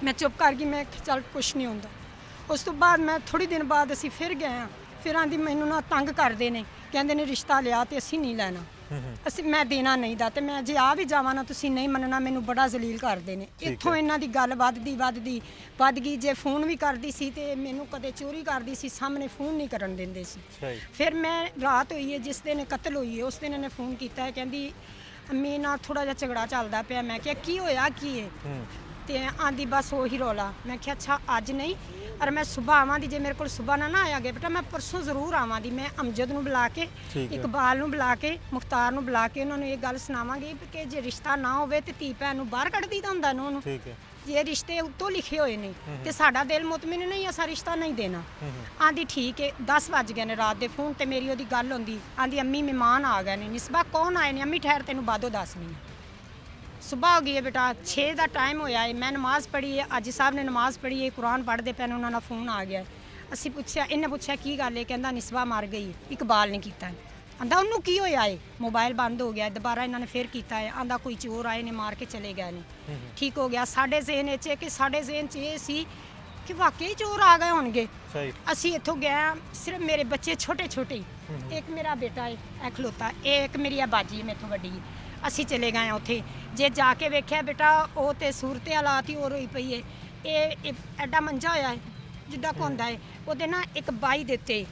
ਮੈਂ ਚੁੱਪ ਕਰ ਗਈ, ਮੈਂ ਕਿਹਾ ਚੱਲ ਕੁਛ ਨਹੀਂ ਹੁੰਦਾ। ਉਸ ਤੋਂ ਬਾਅਦ ਮੈਂ ਥੋੜੀ ਦਿਨ ਬਾਅਦ ਅਸੀਂ ਫਿਰ ਗਏ ਹਾਂ। ਫਿਰ ਆਂਦੀ ਮੈਨੂੰ ਨਾ ਤੰਗ ਕਰਦੇ ਨੇ, ਕਹਿੰਦੇ ਨੇ ਰਿਸ਼ਤਾ ਲਿਆ ਤੇ ਅਸੀਂ ਨਹੀਂ ਲੈਣਾ, ਮੈਂ ਦੇਣਾ ਨਹੀਂ ਦਾ। ਤੇ ਮੈਂ ਜੇ ਆ ਵੀ ਜਾਵਾਂ ਨਾ ਤੁਸੀਂ ਨਹੀਂ ਮੰਨਣਾ, ਮੈਨੂੰ ਬੜਾ ਜ਼ਲੀਲ ਕਰਦੇ ਨੇ। ਇੱਥੋਂ ਇਹਨਾਂ ਦੀ ਗੱਲ ਵੱਧ ਗਈ। ਜੇ ਫੋਨ ਵੀ ਕਰਦੀ ਸੀ ਤੇ ਮੈਨੂੰ ਕਦੇ ਚੋਰੀ ਕਰਦੀ ਸੀ, ਸਾਹਮਣੇ ਫੋਨ ਨਹੀਂ ਕਰਨ ਦਿੰਦੇ ਸੀ। ਫਿਰ ਮੈਂ ਰਾਤ ਹੋਈ ਹੈ ਜਿਸ ਦਿਨ ਕਤਲ ਹੋਈ ਹੈ, ਉਸ ਦਿਨ ਇਹਨੇ ਫੋਨ ਕੀਤਾ ਹੈ, ਕਹਿੰਦੀ ਅੰਮੀ ਨਾਲ ਥੋੜਾ ਜਿਹਾ ਝਗੜਾ ਚੱਲਦਾ ਪਿਆ। ਮੈਂ ਕਿਹਾ ਕੀ ਹੋਇਆ ਕੀ ਹੈ? ਤੇ ਆਂਦੀ ਬਸ ਉਹੀ ਰੌਲਾ। ਮੈਂ ਕਿਹਾ ਅੱਛਾ ਅੱਜ ਨਹੀਂ, ਔਰ ਮੈਂ ਸਵੇਰ ਆਵਾਂਗੀ। ਜੇ ਮੇਰੇ ਕੋਲ ਸਵੇਰ ਨਾ ਆਇਆ ਗਿਆ ਬੇਟਾ, ਮੈਂ ਪਰਸੋਂ ਜ਼ਰੂਰ ਆਵਾਂਗੀ। ਮੈਂ ਅਮਜਦ ਨੂੰ ਬੁਲਾ ਕੇ, ਇਕਬਾਲ ਨੂੰ ਬੁਲਾ ਕੇ, ਮੁਖਤਾਰ ਨੂੰ ਬੁਲਾ ਕੇ ਉਹਨਾਂ ਨੂੰ ਇਹ ਗੱਲ ਸੁਣਾਵਾਂਗੀ ਕਿ ਜੇ ਰਿਸ਼ਤਾ ਨਾ ਹੋਵੇ ਤੇ ਧੀ ਭੈਣ ਨੂੰ ਬਾਹਰ ਕੱਢ ਦਿੱਤਾ ਹੁੰਦਾ ਨਾ ਉਹਨੂੰ। ਜੇ ਰਿਸ਼ਤੇ ਉੱਤੋਂ ਲਿਖੇ ਹੋਏ ਨੇ ਤੇ ਸਾਡਾ ਦਿਲ ਮੁਤਮਿਨ ਨਹੀਂ, ਅਸਾਂ ਰਿਸ਼ਤਾ ਨਹੀਂ ਦੇਣਾ। ਆਂਦੀ ਠੀਕ ਹੈ। 10 ਵੱਜ ਗਏ ਨੇ ਰਾਤ ਦੇ। ਫੋਨ ਤੇ ਮੇਰੀ ਉਹਦੀ ਗੱਲ ਹੁੰਦੀ। ਆਂਦੀ ਅੰਮੀ ਮਹਿਮਾਨ ਆ ਗਏ ਨੇ। ਨਿਸਬਾ ਕੌਣ ਆਏ ਨੇ? ਅੰਮੀ ਠਹਿਰ ਤੈਨੂੰ ਬਾਦੋਂ ਦੱਸਣੀ ਹੈ। ਸੁਬਾਹ ਹੋ ਗਈ ਹੈ ਬੇਟਾ, 6 ਦਾ ਟਾਈਮ ਹੋਇਆ ਹੈ। ਮੈਂ ਨਮਾਜ਼ ਪੜ੍ਹੀ ਹੈ, ਅੱਜ ਸਾਹਿਬ ਨੇ ਨਮਾਜ਼ ਪੜ੍ਹੀ ਹੈ, ਕੁਰਾਨ ਪੜ੍ਹਦੇ ਪਏ ਨੇ, ਉਹਨਾਂ ਦਾ ਫੋਨ ਆ ਗਿਆ। ਅਸੀਂ ਪੁੱਛਿਆ, ਇਹਨੇ ਪੁੱਛਿਆ ਕੀ ਗੱਲ ਹੈ? ਕਹਿੰਦਾ ਨਿਸਬਾ ਮਰ ਗਈ। ਇਕਬਾਲ ਨੇ ਕੀਤਾ। ਆਂਦਾ ਉਹਨੂੰ ਕੀ ਹੋਇਆ ਹੈ? ਮੋਬਾਈਲ ਬੰਦ ਹੋ ਗਿਆ। ਦੁਬਾਰਾ ਇਹਨਾਂ ਨੇ ਫੇਰ ਕੀਤਾ ਹੈ। ਆਂਦਾ ਕੋਈ ਚੋਰ ਆਏ ਨੇ, ਮਾਰ ਕੇ ਚਲੇ ਗਏ ਨੇ। ਠੀਕ ਹੋ ਗਿਆ। ਸਾਡੇ ਜ਼ਿਹਨ 'ਚ ਇਹ ਸੀ ਕਿ ਵਾਕਈ ਚੋਰ ਆ ਗਏ ਹੋਣਗੇ। ਅਸੀਂ ਇੱਥੋਂ ਗਏ, ਸਿਰਫ ਮੇਰੇ ਬੱਚੇ ਛੋਟੇ ਇੱਕ ਮੇਰਾ ਬੇਟਾ ਹੈ ਇਹ ਖਲੋਤਾ, ਇੱਕ ਮੇਰੀ ਆ ਬਾਜੀ ਮੇਥੋਂ ਵੱਡੀ। ਅਸੀਂ ਚਲੇ ਗਏ ਉੱਥੇ। ਜੇ ਜਾ ਕੇ ਵੇਖਿਆ ਬੇਟਾ, ਉਹ ਤੇ ਸੂਰਤ ਹਾਲਾਤ ਹੀ ਹੋਰ ਹੋਈ ਪਈ ਹੈ। ਇਹ ਐਡਾ ਮੰਜਾ ਹੋਇਆ ਹੈ ਜਿੱਦਾਂ ਹੁੰਦਾ ਹੈ। ਉਹਦੇ ਨਾ ਇੱਕ ਬਾਈ ਦੇ ਉੱਤੇ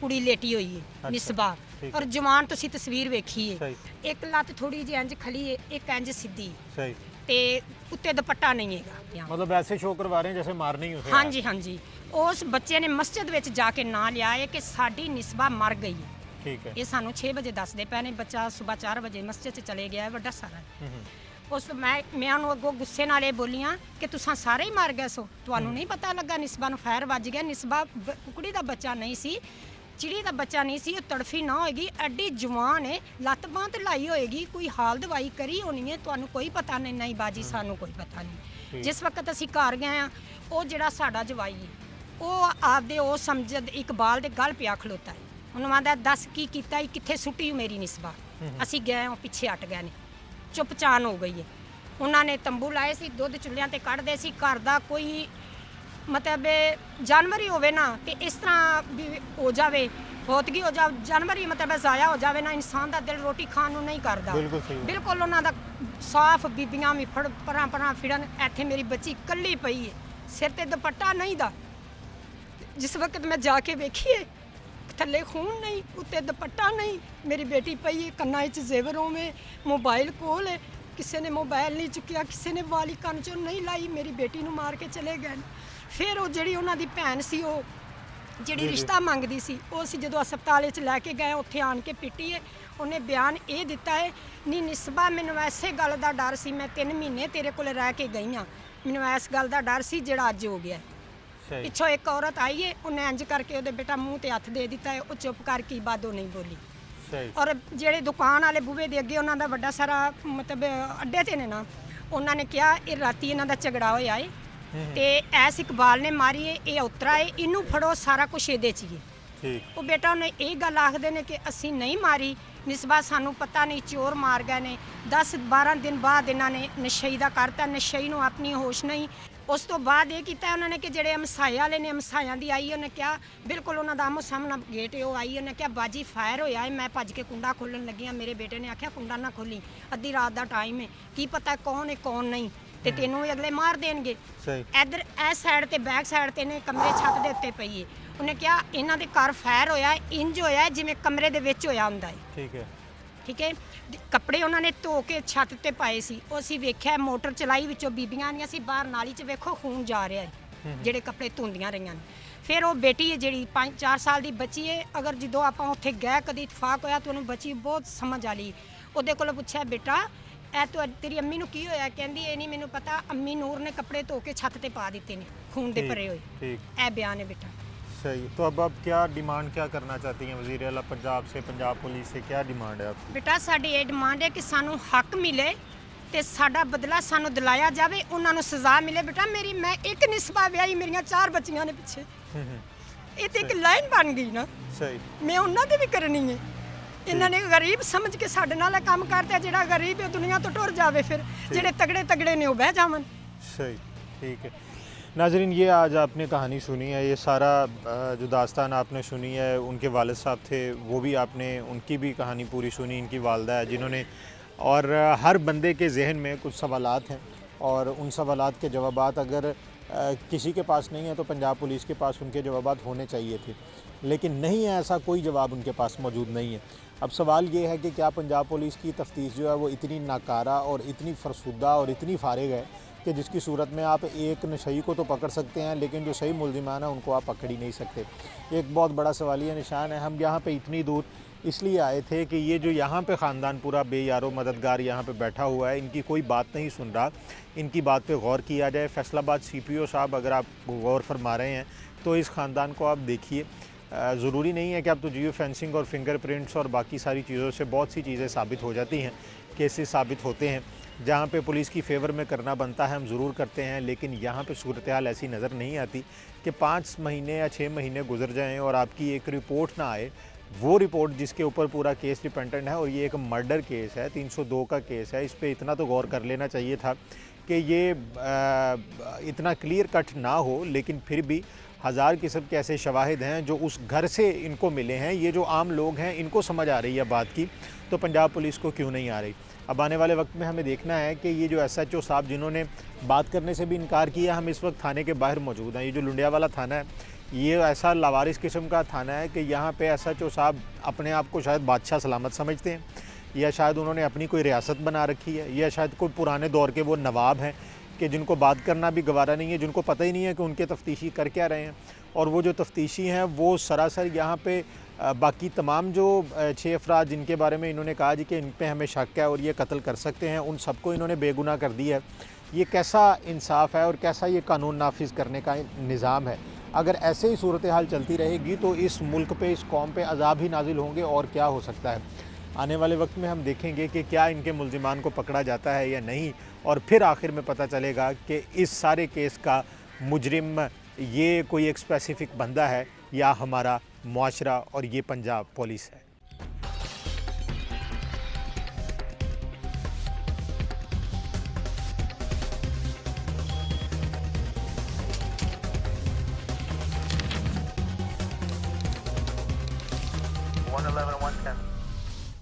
ਕੁੜੀ ਲੇਟੀ ਹੋਈ ਹੈ, ਨਿਸਬਾ। ਔਰ ਜਵਾਨ ਤੁਸੀਂ ਤਸਵੀਰ ਵੇਖੀ ਹੈ। ਇੱਕ ਲੱਤ ਥੋੜੀ ਜਿਹੀ ਇੰਜ ਖਲੀ ਹੈ, ਇੱਕ ਇੰਜ ਸਿੱਧੀ। ਤੇ ਉੱਤੇ ਦੁਪੱਟਾ ਨਹੀਂ ਹੈਗਾ। मतलब ऐसे शो करवा रहे हैं जैसे मारने ही उसे। ਹਾਂਜੀ ਹਾਂਜੀ। ਉਸ ਬੱਚੇ ਨੇ ਮਸਜਿਦ ਵਿੱਚ ਜਾ ਕੇ ਨਾਂ ਲਿਆ ਹੈ ਕਿ ਸਾਡੀ ਨਿਸਬਾ ਮਰ ਗਈ ਹੈ। ਠੀਕ ਹੈ। ਇਹ ਸਾਨੂੰ 6 ਵਜੇ ਦੱਸਦੇ ਪਏ ਨੇ। ਬੱਚਾ ਸਵੇਰ 4 ਵਜੇ ਮਸਜਿਦ 'ਚ ਚਲੇ ਗਿਆ ਹੈ, ਵੱਡਾ ਸਾਰਾ। ਉਸ ਮੈਂ ਉਹਨੂੰ ਅੱਗੋਂ ਗੁੱਸੇ ਨਾਲ ਇਹ ਬੋਲੀਆਂ ਕਿ ਤੁਸੀਂ ਸਾਰੇ ਹੀ ਮਰ ਗਏ ਸੋ, ਤੁਹਾਨੂੰ ਨਹੀਂ ਪਤਾ ਲੱਗਾ? ਨਿਸਬਾ ਨੂੰ ਫਾਇਰ ਵੱਜ ਗਿਆ। ਨਿਸਬਾ ਕੁਕੜੀ ਦਾ ਬੱਚਾ ਨਹੀਂ ਸੀ, ਚਿੜੀ ਦਾ ਬੱਚਾ ਨਹੀਂ ਸੀ। ਉਹ ਤੜਫੀ ਨਾ ਹੋਏਗੀ, ਐਡੀ ਜਵਾਨ ਹੈ, ਲੱਤ ਬਾਂਹ ਤੇ ਲਾਈ ਹੋਏਗੀ, ਕੋਈ ਹਾਲ ਦਵਾਈ ਕਰੀ ਹੋਣੀ ਹੈ, ਤੁਹਾਨੂੰ ਕੋਈ ਪਤਾ ਨਹੀਂ? ਨਹੀਂ ਬਾਜੀ ਸਾਨੂੰ ਕੋਈ ਪਤਾ ਨਹੀਂ। ਜਿਸ ਵਕਤ ਅਸੀਂ ਘਰ ਗਏ ਆ, ਉਹ ਜਿਹੜਾ ਸਾਡਾ ਜਵਾਈ ਹੈ ਉਹ ਆਪਦੇ ਉਹ ਸਮਝਦ ਇਕਬਾਲ ਦੇ ਗਲ ਪਿਆ ਖਲੋਤਾ ਹੈ। ਉਹਨੂੰ ਆਂਦਾ ਦੱਸ ਕੀ ਕੀਤਾ ਹੈ, ਕਿੱਥੇ ਸੁੱਟੀ ਮੇਰੀ ਨਿਸਬਾ? ਅਸੀਂ ਗਏ, ਉਹ ਪਿੱਛੇ ਹਟ ਗਏ ਨੇ। ਚੁੱਪਚਾਨ ਹੋ ਗਈ ਹੈ। ਉਹਨਾਂ ਨੇ ਤੰਬੂ ਲਾਏ ਸੀ, ਦੁੱਧ ਚੁੱਲ੍ਹਿਆਂ ਤੇ ਕੱਢਦੇ ਸੀ। ਘਰ ਦਾ ਕੋਈ ਮਤਲਬ ਜਾਨਵਰ ਹੀ ਹੋਵੇ ਨਾ ਤੇ ਇਸ ਤਰ੍ਹਾਂ ਵੀ ਹੋ ਜਾਵੇ, ਫੌਤਗੀ ਹੋ ਜਾਵੇ, ਜਾਨਵਰ ਹੀ ਮਤਲਬ ਜ਼ਾਇਆ ਹੋ ਜਾਵੇ ਨਾ, ਇਨਸਾਨ ਦਾ ਦਿਲ ਰੋਟੀ ਖਾਣ ਨੂੰ ਨਹੀਂ ਕਰਦਾ। ਬਿਲਕੁਲ ਉਹਨਾਂ ਦਾ ਸਾਫ਼। ਬੀਬੀਆਂ ਵੀ ਪਰਾਂ ਫਿਰਨ। ਇੱਥੇ ਮੇਰੀ ਬੱਚੀ ਇਕੱਲੀ ਪਈ ਹੈ, ਸਿਰ ਤੇ ਦੁਪੱਟਾ ਨਹੀਂ ਦਾ। ਜਿਸ ਵਕਤ ਮੈਂ ਜਾ ਕੇ ਵੇਖੀਏ, ਥੱਲੇ ਖੂਨ ਨਹੀਂ, ਉੱਤੇ ਦੁਪੱਟਾ ਨਹੀਂ। ਮੇਰੀ ਬੇਟੀ ਪਈ ਹੈ, ਕੰਨਾਂ 'ਚ ਜ਼ੇਵਰ ਹੋਵੇ, ਮੋਬਾਈਲ ਕੋਲ ਹੈ, ਕਿਸੇ ਨੇ ਮੋਬਾਈਲ ਨਹੀਂ ਚੁੱਕਿਆ, ਕਿਸੇ ਨੇ ਵਾਲੀ ਕੰਨ 'ਚੋਂ ਨਹੀਂ ਲਾਈ। ਮੇਰੀ ਬੇਟੀ ਨੂੰ ਮਾਰ ਕੇ ਚਲੇ ਗਏ। ਫਿਰ ਉਹ ਜਿਹੜੀ ਉਹਨਾਂ ਦੀ ਭੈਣ ਸੀ, ਉਹ ਜਿਹੜੀ ਰਿਸ਼ਤਾ ਮੰਗਦੀ ਸੀ, ਉਹ ਅਸੀਂ ਜਦੋਂ ਹਸਪਤਾਲ 'ਚ ਲੈ ਕੇ ਗਏ, ਉੱਥੇ ਆਣ ਕੇ ਪਿੱਟੀ ਹੈ। ਉਹਨੇ ਬਿਆਨ ਇਹ ਦਿੱਤਾ ਹੈ ਨੀ ਨਿਸਬਾ ਮੈਨੂੰ ਐਸੇ ਗੱਲ ਦਾ ਡਰ ਸੀ ਮੈਂ 3 ਮਹੀਨੇ ਤੇਰੇ ਕੋਲ ਰਹਿ ਕੇ ਗਈ ਹਾਂ ਮੈਨੂੰ ਇਸ ਗੱਲ ਦਾ ਡਰ ਸੀ ਜਿਹੜਾ ਅੱਜ ਹੋ ਗਿਆ सही ਪਿੱਛੋਂ ਇੱਕ ਔਰਤ ਆਈ ਹੈ ਉਹਨੇ ਇੰਜ ਕਰਕੇ ਉਹਦੇ ਬੇਟਾ ਮੂੰਹ ਤੇ ਹੱਥ ਦੇ ਦਿੱਤਾ ਹੈ ਉਹ ਚੁੱਪ ਕਰਕੇ ਬਾਦੋਂ ਨਹੀਂ ਬੋਲੀ सही ਔਰ ਜਿਹੜੇ ਦੁਕਾਨ ਵਾਲੇ ਬੂਹੇ ਦੇ ਅੱਗੇ ਉਹਨਾਂ ਦਾ ਵੱਡਾ ਸਾਰਾ ਮਤਲਬ ਅੱਡੇ ਤੇ ਨੇ ਨਾ ਉਹਨਾਂ ਨੇ ਕਿਹਾ ਇਹ ਰਾਤੀ ਇਹਨਾਂ ਦਾ ਝਗੜਾ ਹੋਇਆ ਏ ਤੇ ਐਸ ਇਕਬਾਲ ਨੇ ਮਾਰੀ ਏ ਇਹ ਉਤਰਾ ਏ ਇਹਨੂੰ ਫੜੋ ਸਾਰਾ ਕੁਛ ਇਹਦੇ ਚ ਹੀ ਏ ठीक ਉਹ ਬੇਟਾ ਉਹਨੇ ਇਹ ਗੱਲ ਆਖਦੇ ਨੇ ਕਿ ਅਸੀਂ ਨਹੀਂ ਮਾਰੀ ਨਿਸਬਾ ਸਾਨੂੰ ਪਤਾ ਨਹੀਂ ਚੋਰ ਮਾਰ ਗਏ ਨੇ 10-12 ਦਿਨ ਬਾਅਦ ਇਹਨਾਂ ਨੇ ਨਸ਼ਈ ਦਾ ਕਰਤਾ ਨਸ਼ਈ ਨੂੰ ਆਪਣੀ ਹੋਸ਼ ਨਹੀਂ ਉਸ ਤੋਂ ਬਾਅਦ ਇਹ ਕੀਤਾ ਉਹਨਾਂ ਨੇ ਕਿ ਜਿਹੜੇ ਹਮਸਾਏ ਵਾਲੇ ਨੇ ਹਮਸਾਇਆਂ ਦੀ ਆਈ ਉਹਨੇ ਕਿਹਾ ਬਿਲਕੁਲ ਉਹਨਾਂ ਦਾ ਆਮੋ ਸਾਹਮਣਾ ਗੇਟ ਉਹ ਆਈ ਉਹਨੇ ਕਿਹਾ ਬਾਜੀ ਫਾਇਰ ਹੋਇਆ ਹੈ ਮੈਂ ਭੱਜ ਕੇ ਕੁੰਡਾ ਖੋਲਣ ਲੱਗੀ ਹਾਂ ਮੇਰੇ ਬੇਟੇ ਨੇ ਆਖਿਆ ਕੁੰਡਾ ਨਾ ਖੋਲੀ ਅੱਧੀ ਰਾਤ ਦਾ ਟਾਈਮ ਹੈ ਕੀ ਪਤਾ ਕੌਣ ਹੈ ਕੌਣ ਨਹੀਂ ਤੇ ਤੈਨੂੰ ਵੀ ਅਗਲੇ ਮਾਰ ਦੇਣਗੇ सही ਇੱਧਰ ਇਸ ਸਾਈਡ ਤੇ ਬੈਕ ਸਾਈਡ ਤੇ ਨੇ ਕਮਰੇ ਛੱਤ ਦੇ ਉੱਤੇ ਪਈ ਏ ਉਹਨੇ ਕਿਹਾ ਇਹਨਾਂ ਦੇ ਘਰ ਫਾਇਰ ਹੋਇਆ ਇੰਜ ਹੋਇਆ ਜਿਵੇਂ ਕਮਰੇ ਦੇ ਵਿੱਚ ਹੋਇਆ ਹੁੰਦਾ ਹੈ ठीक है ਠੀਕ ਹੈ ਕੱਪੜੇ ਉਹਨਾਂ ਨੇ ਧੋ ਕੇ ਛੱਤ ਤੇ ਪਾਏ ਸੀ ਉਹ ਅਸੀਂ ਵੇਖਿਆ ਮੋਟਰ ਚਲਾਈ ਵਿੱਚੋਂ ਬੀਬੀਆਂ ਦੀਆਂ ਸੀ ਬਾਹਰ ਨਾਲੀ 'ਚ ਵੇਖੋ ਖੂਨ ਜਾ ਰਿਹਾ ਹੈ ਜਿਹੜੇ ਕੱਪੜੇ ਧੁੰਦੀਆਂ ਰਹੀਆਂ ਨੇ ਫਿਰ ਉਹ ਬੇਟੀ ਹੈ ਜਿਹੜੀ 5-4 ਸਾਲ ਦੀ ਬੱਚੀ ਹੈ ਅਗਰ ਜਦੋਂ ਆਪਾਂ ਉੱਥੇ ਗਏ ਕਦੀ ਇਤਫਾਕ ਹੋਇਆ ਤਾਂ ਉਹਨੂੰ ਬੱਚੀ ਬਹੁਤ ਸਮਝ ਆ ਲਈ ਉਹਦੇ ਕੋਲੋਂ ਪੁੱਛਿਆ ਬੇਟਾ ਇਹ ਤੇਰੀ ਅੰਮੀ ਨੂੰ ਕੀ ਹੋਇਆ ਕਹਿੰਦੀ ਇਹ ਨਹੀਂ ਮੈਨੂੰ ਪਤਾ ਅੰਮੀ ਨੂਰ ਨੇ ਕੱਪੜੇ ਧੋ ਕੇ ਛੱਤ ਤੇ ਪਾ ਦਿੱਤੇ ਨੇ ਖੂਨ ਦੇ ਭਰੇ ਹੋਏ ठीक ਇਹ ਬਿਆਨ ਹੈ ਬੇਟਾ सही तो अब आप क्या डिमांड क्या करना चाहती हैं वज़ीर आला पंजाब से पंजाब पुलिस से क्या डिमांड है आपकी ਬੇਟਾ ਸਾਡੀ ਇਹ ਡਿਮਾਂਡ ਹੈ ਕਿ ਸਾਨੂੰ ਹੱਕ ਮਿਲੇ ਤੇ ਸਾਡਾ ਬਦਲਾ ਸਾਨੂੰ ਦਿਲਾਇਆ ਜਾਵੇ ਉਹਨਾਂ ਨੂੰ ਸਜ਼ਾ ਮਿਲੇ ਬੇਟਾ ਮੇਰੀ ਮੈਂ ਇੱਕ ਨਿਸਬਾ ਵਿਆਹੀ ਮੇਰੀਆਂ 4 ਬੱਚੀਆਂ ਨੇ ਪਿੱਛੇ ਇਹ ਤੇ ਇੱਕ ਲਾਈਨ ਬਣ ਗਈ ਨਾ सही ਮੈਂ ਉਹਨਾਂ ਦੀ ਵੀ ਕਰਨੀ ਹੈ ਇਹਨਾਂ ਨੇ ਗਰੀਬ ਸਮਝ ਕੇ ਸਾਡੇ ਨਾਲ ਇਹ ਕੰਮ ਕਰਤਾ ਜਿਹੜਾ ਗਰੀਬ ਹੈ ਉਹ ਦੁਨੀਆ ਤੋਂ ਟੁਰ ਜਾਵੇ ਫਿਰ ਜਿਹੜੇ ਤਗੜੇ ਤਗੜੇ ਨੇ ਉਹ ਬਹਿ ਜਾਵਣ सही ठीक है नाजरीन ये आज आपने कहानी सुनी है ये सारा जो दास्तान आपने सुनी है उनके वालिद साहब थे वो भी आपने उनकी भी कहानी पूरी सुनी इनकी वालदा है जिन्होंने और हर बंदे के जहन में कुछ सवालात हैं और उन सवालात के जवाबात अगर किसी के पास नहीं है तो पंजाब पुलिस के पास उनके जवाबात होने चाहिए थे लेकिन नहीं है ऐसा कोई जवाब उनके पास मौजूद नहीं है। अब सवाल ये है कि क्या पंजाब पुलिस की तफ्तीश जो है वो इतनी नाकारा और इतनी फरसुदा और इतनी फारिग है कि जिसकी सूरत में आप एक नशई को तो पकड़ सकते हैं लेकिन जो सही मुलजिमान है उनको आप पकड़ ही नहीं सकते। एक बहुत बड़ा सवालिया निशान है। हम यहाँ पे इतनी दूर इसलिए आए थे कि ये जो यहाँ पे ख़ानदान पूरा बेयारो मददगार यहाँ पे बैठा हुआ है इनकी कोई बात नहीं सुन रहा, इनकी बात पे गौर किया जाए। फैसलाबाद CPO साहब अगर आप गौर फरमा रहे हैं तो इस ख़ानदान को आप देखिए। ज़रूरी नहीं है कि अब तो जियो फेंसिंग और फिंगरप्रिंट्स और बाकी सारी चीज़ों से बहुत सी चीज़ें साबित हो जाती हैं, केसेस साबित होते हैं जहाँ पे पुलिस की फेवर में करना बनता है हम ज़रूर करते हैं लेकिन यहाँ पे सूरत हाल ऐसी नज़र नहीं आती कि 5 महीने या 6 महीने गुजर जाएं और आपकी एक रिपोर्ट ना आए। वो रिपोर्ट जिसके ऊपर पूरा केस डिपेंडेंट है और ये एक मर्डर केस है 302 का केस है, इस पर इतना तो गौर कर लेना चाहिए था कि ये इतना क्लियर कट ना हो लेकिन फिर भी 1000 किस्म के ऐसे शवाहिद हैं जो उस घर से इनको मिले हैं। ये जो आम लोग हैं इनको समझ आ रही है बात की तो पंजाब पुलिस को क्यों नहीं आ रही। अब आने वाले वक्त में हमें देखना है कि ये जो SHO साहब जिन्होंने बात करने से भी इनकार किया, हम इस वक्त थाने के बाहर मौजूद हैं। ये जो लुंडिया वाला थाना है ये ऐसा लावारिस किस्म का थाना है कि यहाँ पे SHO साहब अपने आप को शायद बादशाह सलामत समझते हैं या शायद उन्होंने अपनी कोई रियासत बना रखी है या शायद कोई पुराने दौर के वो नवाब हैं कि जिनको बात करना भी गवारा नहीं है, जिनको पता ही नहीं है कि उनके तफ्तीशी कर क्या रहे हैं। और वो जो तफ्तीशी हैं वो सरासर यहाँ पे बाकी तमाम जो 6 अफराद जिनके बारे में इन्होंने कहा जी कि इन पे हमें शक है और ये कत्ल कर सकते हैं, उन सबको इन्होंने बेगुनाह कर दिया है। ये कैसा इंसाफ है और कैसा ये कानून नाफिज करने का निज़ाम है। अगर ऐसे ही सूरत हाल चलती रहेगी तो इस मुल्क पे इस कौम पे अजाब ही नाजिल होंगे और क्या हो सकता है। आने वाले वक्त में हम देखेंगे कि क्या इनके मुल्जिमान को पकड़ा जाता है या नहीं और फिर आखिर में पता चलेगा कि इस सारे केस का मुजरिम ये कोई एक स्पेसिफ़िक बंदा है या हमारा मुआशरा और ये पंजाब पुलिस है। One 11 110.